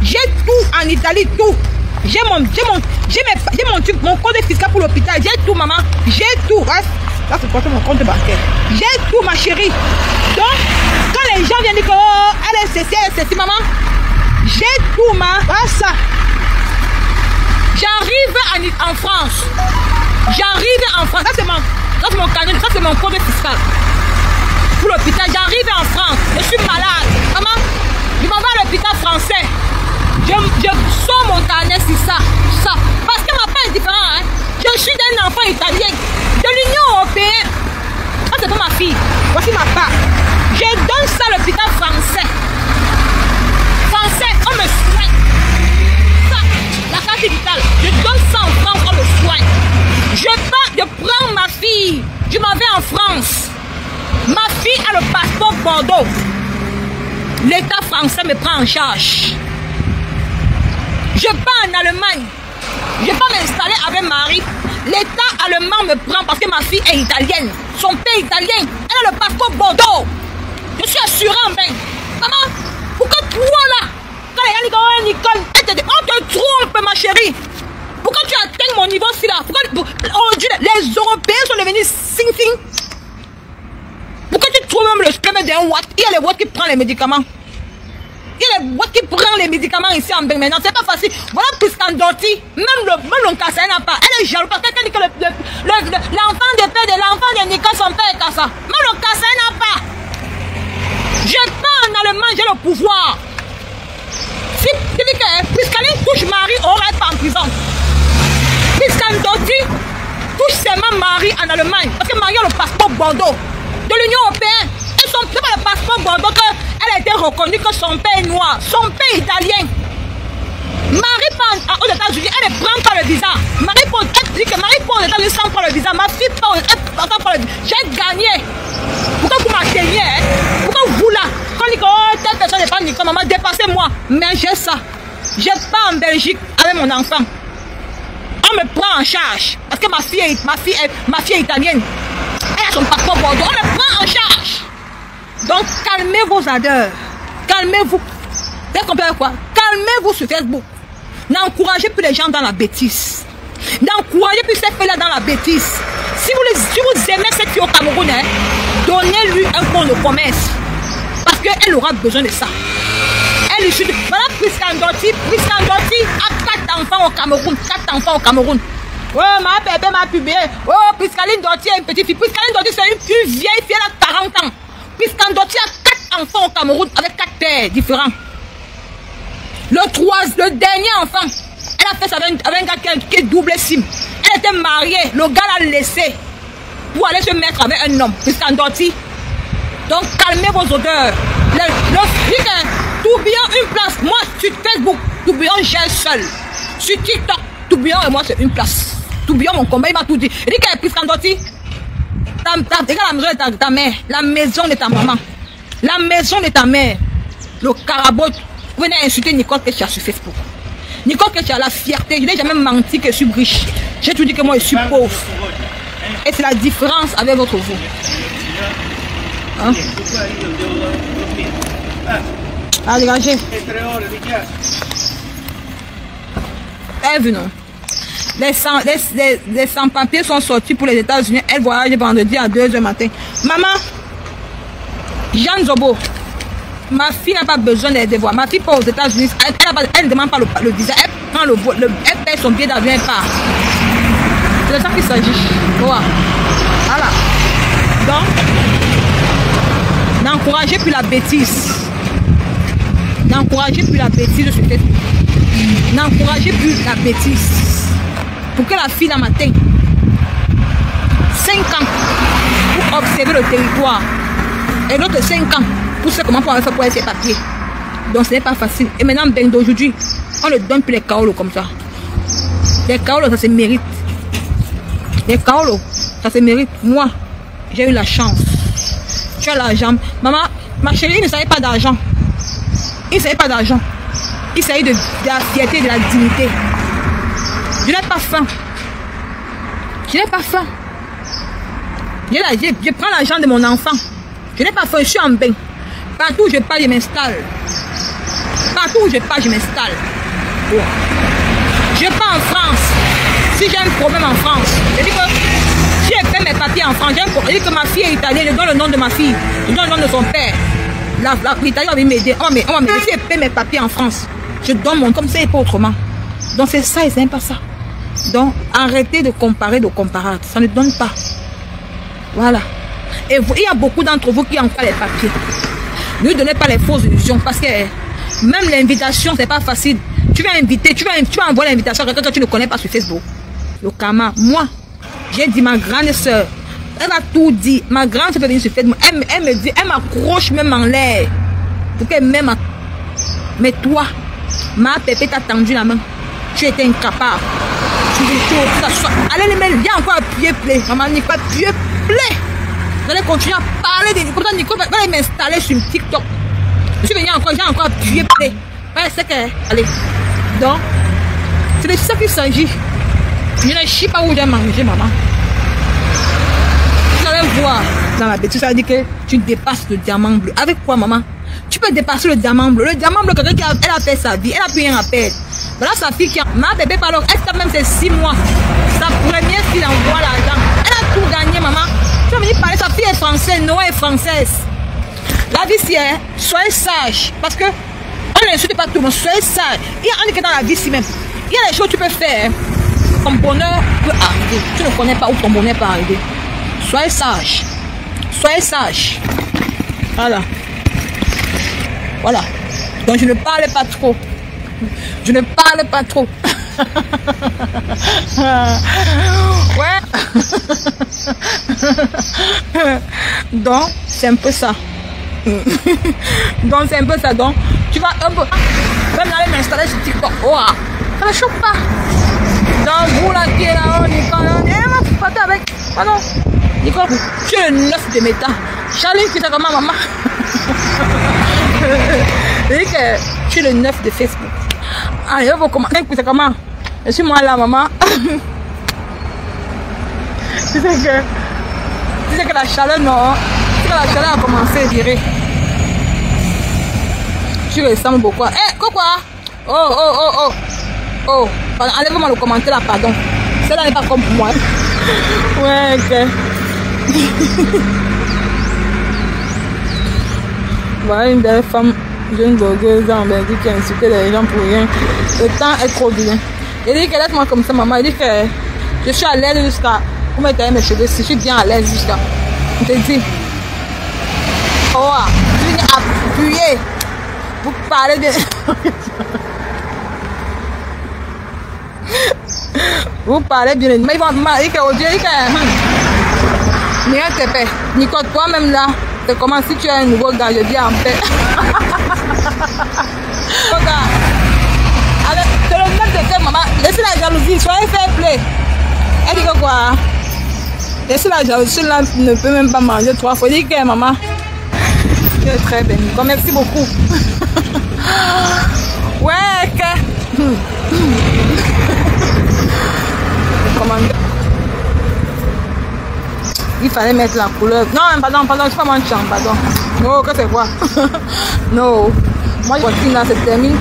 j'ai tout en Italie, tout. J'ai mon code fiscal pour l'hôpital. J'ai tout, maman. J'ai tout. Là, c'est pour mon compte bancaire. J'ai tout, ma chérie. Donc, quand les gens viennent dire que oh, elle est ceci, maman, j'ai tout, ma. Voilà ça. J'arrive en France. Ça, c'est mon canon. Ça, c'est mon code fiscal. Pour l'hôpital, j'arrive en France. Je suis malade. Maman, je m'en vais à l'hôpital français. Je sors mon carnet sur ça. Parce que ma part est différente. Hein. Je suis d'un enfant italien. De l'Union européenne. Ça, c'est pour ma fille. Voici ma part. Je donne ça à l'hôpital français. Français, on me soigne. Ça, la carte vitale. Je donne ça en France, on me soigne. Je prends ma fille. Je m'en vais en France. Ma fille a le passeport Bordeaux. L'État français me prend en charge. Je pars en Allemagne. Je ne vais pas m'installer avec Marie. L'État allemand me prend parce que ma fille est italienne. Son père est italien. Elle a le passeport Bordeaux. Je suis assurée en bain. Maman, pourquoi toi là? Quand les gens disent, Nicole, on te trompe ma chérie. Pourquoi tu atteins mon niveau si là? Aujourd'hui, les Européens sont devenus sing-sing. Pourquoi tu trouves même le sperme d'un Watt? Il y a les Watts qui prennent les médicaments. Il y a les Watts qui prennent les médicaments ici en bain maintenant. C'est pas facile. Voilà Piscandoti. Même le Kassa n'a pas. Elle est jalouse parce qu'elle dit que l'enfant de père de l'enfant de Nicole, son père est Kassa. Même le Kassa n'a pas. Je pars en Allemagne, j'ai le pouvoir. Si tu dis que Piscaline touche Marie, on reste pas en prison. Piscandoti touche seulement Marie en Allemagne. Parce que Marie a le passeport Bordeaux de l'Union Européenne. Et son père a le passeport Bordeaux qu'elle a été reconnue que son père est noir. Son père est italien. Marie part aux États-Unis, elle ne prend pas le visa. Elle dit que Marie part aux États-Unis sans prendre le visa. Ma fille part aux États-Unis. J'ai gagné. Pourquoi vous m'atteignez? Pourquoi vous là? Quand on dit que oh, telle personne n'est pas Nicole, maman, dépassez-moi. Mais j'ai ça. Je pars en Belgique avec mon enfant. On me prend en charge. Parce que ma fille est italienne. Elle a son passeport Bordeaux. On me prend en charge. Donc calmez vos ardeurs. Calmez-vous. Vous avez compris quoi? Calmez-vous sur Facebook. N'encouragez plus les gens dans la bêtise. N'encouragez plus ces filles-là dans la bêtise. Si vous aimez cette fille au Cameroun, hein, donnez-lui un compte de commerce. Parce qu'elle aura besoin de ça. Elle est issue de... Voilà Piscandoti a 4 enfants au Cameroun. 4 enfants au Cameroun. Oh, ma bébé m'a publié. Oh, Piscaline Doti est une petite fille. Piscaline Doti, c'est une plus vieille fille, elle a 40 ans. Piscandoti a 4 enfants au Cameroun avec 4 pères différents. Le dernier enfant, elle a fait ça avec un gars qui est double sim. Elle était mariée, le gars l'a laissé pour aller se mettre avec un homme. Piscandoti. Donc calmez vos odeurs. Tourbillon une place. Moi sur Facebook, Tourbillon j'ai seul. Sur TikTok, Tourbillon et moi c'est une place. Tourbillon mon combat, il m'a tout dit. Il dit qu'elle est Piscandoti. Regarde la maison de ta mère, la maison de ta maman, la maison de ta mère, le carabot. Vous venez insulter Nicole Ketia sur Facebook. Nicole Ketia a la fierté. Je n'ai jamais menti que je suis riche. J'ai tout dit que moi je suis pauvre. Et c'est la différence avec votre vous. Hein? Ah, dégagez. Elle venu. Les sans-papiers sont sortis pour les États-Unis. Elle voyage vendredi à 2h du matin. Maman, Jeanne Zobo, ma fille n'a pas besoin des devoirs. Ma fille part aux États-Unis. Elle ne demande pas le visa. Elle prend elle paie son billet d'avion et part. C'est de ça qu'il s'agit. Voilà. Donc, n'encouragez plus la bêtise. N'encouragez plus la bêtise sur Facebook. N'encouragez plus la bêtise. Pour que la fille dans matin 5 ans pour observer le territoire et l'autre 5 ans pour savoir comment on va faire pour ses papiers. Donc ce n'est pas facile. Et maintenant, ben d'aujourd'hui, on ne donne plus les kaolos comme ça. Les kaolos, ça se mérite. Les kaolos, ça se mérite. Moi, j'ai eu la chance. Tu as l'argent. Maman, ma chérie, il ne savait pas d'argent. Il ne savait pas d'argent. Il s'agit de la fierté, de la dignité. Je n'ai pas faim. Je n'ai pas faim. Je prends l'argent de mon enfant. Je n'ai pas faim, je suis en bain. Partout où je pars, je m'installe. Partout où je pars, je m'installe. Je pars en France. Si j'ai un problème en France, je dis que si je fais mes papiers en France, je dis que ma fille est italienne, je donne le nom de ma fille, je donne le nom de son père. L'Italien va m'aider. On va m'aider. Si je fais mes papiers en France, je donne mon comme ça et pas autrement. Donc c'est ça et c'est pas ça. Donc arrêtez de comparer de comparables. Ça ne donne pas. Voilà. Et il y a beaucoup d'entre vous qui ont pas les papiers. Ne donnez pas les fausses illusions parce que même l'invitation, c'est pas facile. Tu vas inviter, tu vas envoyer l'invitation à quelqu'un que tu ne connais pas sur Facebook. Le karma. Moi, j'ai dit ma grande soeur, Elle va tout dire. Ma grande peut venir se faire. Elle me dit, elle m'accroche même en l'air. Pour qu'elle m'aime. Mais toi, ma pépé t'a tendu la main. Tu étais incapable. Tu dis tout. Allez les mains, viens encore appuyer play. Maman Nicole, appuyer play. Vous allez continuer à parler de Nicole. Nicole va m'installer sur TikTok. Je suis venu encore, j'ai encore appuyé play. C'est que, allez. Donc, c'est de ça qu'il s'agit. Je ne sais pas où j'ai mangé, maman. Vous allez voir dans la bêtise, ça veut dire que tu dépasses le diamant bleu. Avec quoi, maman? Tu peux dépasser le diamant bleu. Le diamant bleu, quelqu'un qui a fait sa vie, elle n'a plus rien à perdre. Voilà sa fille qui a. Ma bébé, pardon, elle quand même c'est 6 mois. Sa première fille envoie l'argent. Elle a tout gagné, maman. Tu vas venir parler, sa fille est française, Noah est française. La vie, c'est, soyez sage. Parce que on n'insulte pas tout le monde, soyez sage. Il y a un qui est dans la vie ici même. Il y a des choses que tu peux faire. Ton bonheur peut arriver. Tu ne connais pas où ton bonheur peut arriver. Soyez sage. Soyez sage. Voilà. Voilà. Donc je ne parle pas trop. Je ne parle pas trop. Ouais. Donc, c'est un peu ça. Donc, c'est un peu ça. Donc, tu vas un peu. Même aller m'installer sur TikTok. Oh, ça ne choque pas. Donc, vous là qui est là-haut, Nicole. Eh, partez avec. Pardon. Nicole, tu es le 9 de méta. Charline, qui t'a comment, maman? Tu es le 9 de Facebook. Allez, on va commencer. C'est comment? Je suis moi là, maman. Tu sais que la chaleur, non. Tu sais que la chaleur a commencé à virer. Tu ressembles beaucoup. Eh, quoi? Oh. Enlève-moi le commentaire là, pardon. Celle-là n'est pas comme pour moi. Ouais, ok. Voilà une belle femme, jeune blogueuse en Belgique qui a insulté les gens pour rien. Le temps est trop bien. Il dit que laisse-moi comme ça, maman. Il dit que je suis à l'aise jusqu'à. Vous mettez mes cheveux, si je suis bien à l'aise jusqu'à. On te dit. Oh, tu viens appuyer. Vous parlez bien. Vous parlez bien. Mais ils vont me dire qu'aujourd'hui, il dit que. Mira tes pères. Nicole, toi-même là, c'est comment si tu as un nouveau gars, je dis en paix. Regarde. C'est le même de fait, maman. Laissez la jalousie, soyez fair play. Elle dit que quoi? Laissez la jalousie, là ne peut même pas manger 3 fois. Elle dit que maman. Tu es très bénie. Merci beaucoup. Ouais, que. Il fallait mettre la couleur. Non, pardon, c'est pas mon chant, pardon. Non, que c'est quoi? Non. Moi, je continue là, c'est terminé.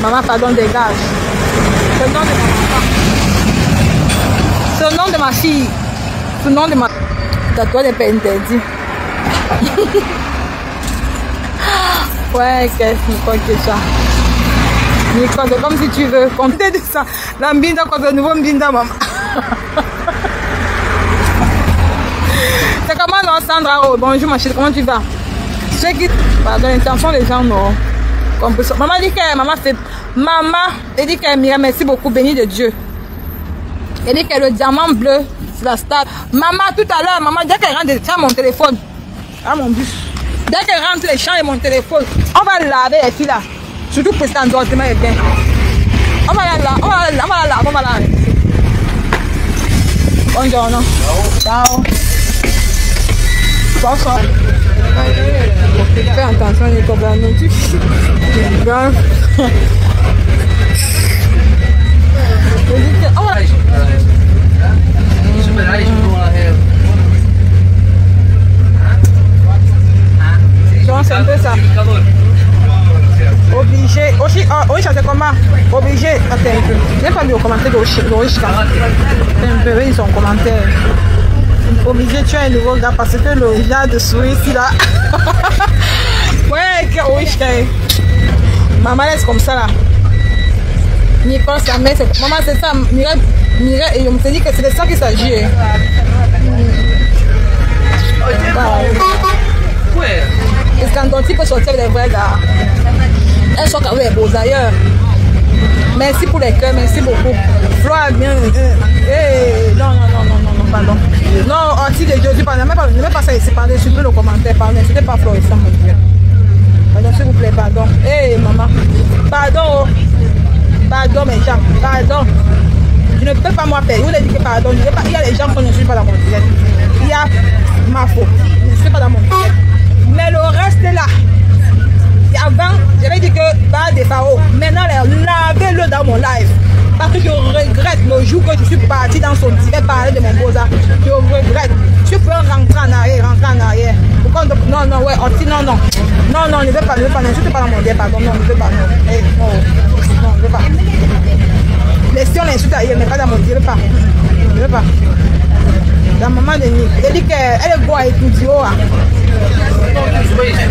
Maman, pardon, dégage. C'est le nom de ma maman. C'est le nom de ma fille. C'est le nom de ma. Tatouage n'est pas interdit. Ouais, qu'est-ce que c'est ça? Nicole, c'est comme si tu veux compter de ça. La mbinda, quoi, le nouveau mbinda, maman. C'est comment, non, Sandra? Oh, bonjour, ma chérie, comment tu vas? Ceux qui. Pardon, l'intention des gens, non. Maman dit que maman fait. Maman, elle dit qu'elle mira, merci beaucoup, béni de Dieu. Elle dit que le diamant bleu, c'est la star. Maman, tout à l'heure, maman, dès qu'elle rentre, elle mon téléphone. Ah, mon bus. Dès qu'elle rentre, les champs et mon téléphone. On va laver les filles là. Surtout pour cet endroit-là est bien. On va la laver. Bonjour, non? Ciao. Bonsoir. Fais attention, il est comme la notice. Grave. C'est un peu ça. Obligé. Oshi, c'est comment? Obligé. Attends un peu. Je n'ai pas lu au commentaire d'Oshi. Un peu, ils sont en commentaire. Obligé, tu as un nouveau gars parce que le gars de souris ici là. Ouais, Oshi. Maman laisse comme ça là. Nicole, sa mère, c'est. Maman, c'est ça. Mireille, et on me dit que c'est de ça qu'il s'agit. Est-ce qu'un dentiste peut sortir les vrais gars? Elles sont quand même beaux d'ailleurs. Merci pour les cœurs, merci beaucoup. Flora bien. Non, pardon. Non, anti de c'est pardon, supprimez le commentaire, pardon, n'insultez pas Florissant, mon Dieu. Pardon, s'il vous plaît, pardon. Hé, maman. Pardon. Pardon, mes gens. Pardon. Je ne peux pas moi payer. Vous avez dit que pardon. Il y a des gens qui ne suivent pas dans mon direct. Il y a ma faute. Je ne suis pas dans mon direct. Mais le reste est là. Et avant, j'avais dit que pas des pharaons. Maintenant, lavez-le dans mon live. Parce que je regrette le jour que je suis parti dans son direct parler de mon beau-ça. Je regrette. Je peux rentrer en arrière. Pourquoi non, non, ouais, anti, non, non. Non, non, ne veux pas, n'insulte pas dans mon direct, pardon, non, ne veux pas, non. Hey, non, non, ne veux pas. Laissons l'insulte ailleurs, mais pas dans mon direct, ne veux pas. Ne veux pas. La maman de Nick, elle dit qu'elle est bonne à étudier.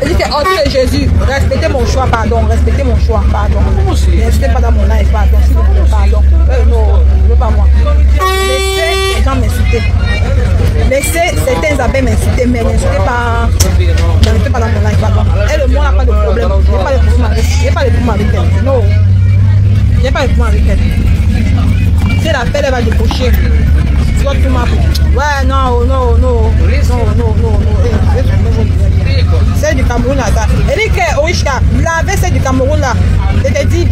Elle dit que, oh Dieu Jésus, respectez mon choix, pardon, respectez mon choix, pardon. N'insultez pas dans mon live, pardon, s'il vous plaît, pardon. Non, je ne veux pas moi. Laissez les gens m'insulter. Laissez certains abeilles m'insulter, mais n'insultez pas. N'insultez pas dans mon live, pardon. Elle, moi, n'a pas de problème. Je n'ai pas de problème avec elle. Je n'ai pas de problème avec elle. Non. Je n'ai pas de problème avec elle. Si elle appelle, elle va débaucher. Ouais, non, non, non, non, non, non, c'est du Cameroun là, ça. Elle dit que Orishka, lavez c'est du Cameroun là. Elle te dit,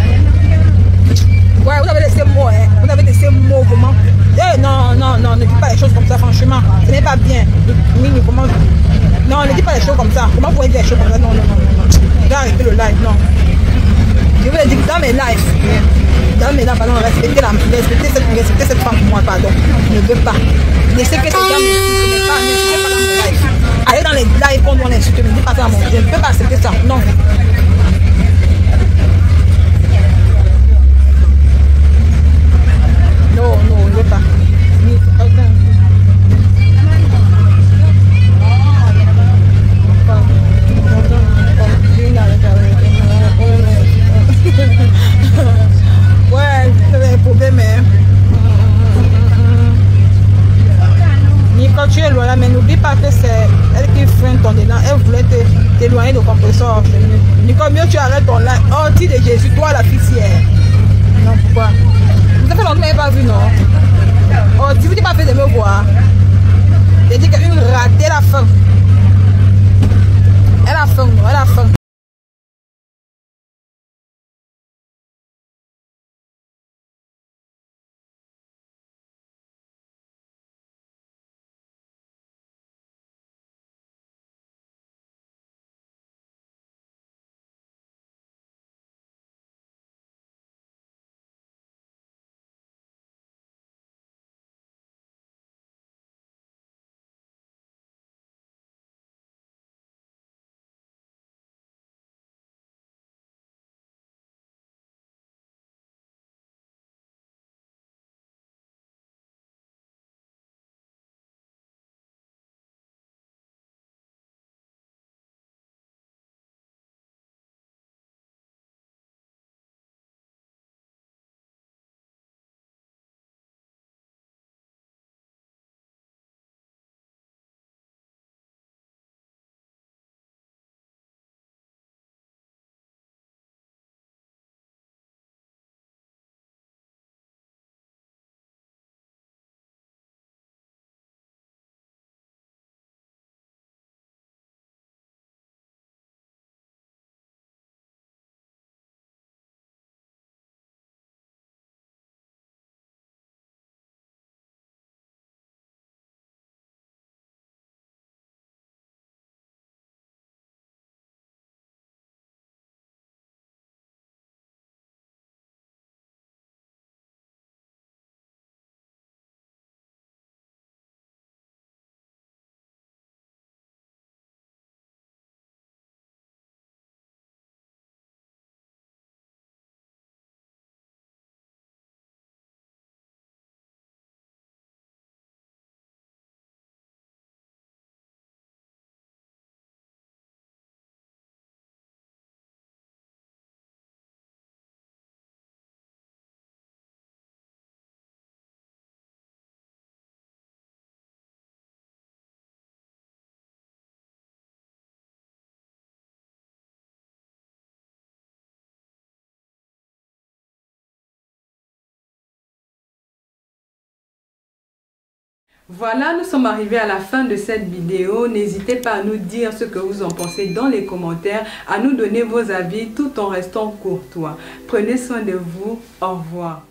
ouais, vous avez laissé mots, hein. Vous avez laissé mots, comment? Non, non, non, ne dites pas les choses comme ça, franchement. Ce n'est pas bien. Comment? Non, ne dites pas les choses comme ça. Comment vous pouvez dire les choses comme ça? Non, non, non, non. Je vais arrêter le live, non. Je vous ai dit que dans mes lives, pardon, respectez cette femme pour moi, pardon. Je ne veux pas. Laissez que ces gens n'insultent pas dans mon live. Allez dans les lives qu'on doit l'insulter, ne dites pas ça à mon Dieu. Je ne peux pas accepter ça, non. Non, non, je ne veux pas. Ouais, c'est un problème, hein. Quand tu es loin là, mais n'oublie pas que c'est elle qui freine ton élan. Elle voulait t'éloigner de compresseur. Nicole, mieux tu arrêtes ton live. Oh, de Jésus, toi la fille. Non, pourquoi? Vous avez longtemps, mais pas vu, non? Oh, si vous n'avez pas fait de me voir. J'ai dit qu'une ratée la fin. Elle a faim, elle a faim. Voilà, nous sommes arrivés à la fin de cette vidéo. N'hésitez pas à nous dire ce que vous en pensez dans les commentaires, à nous donner vos avis tout en restant courtois. Prenez soin de vous. Au revoir.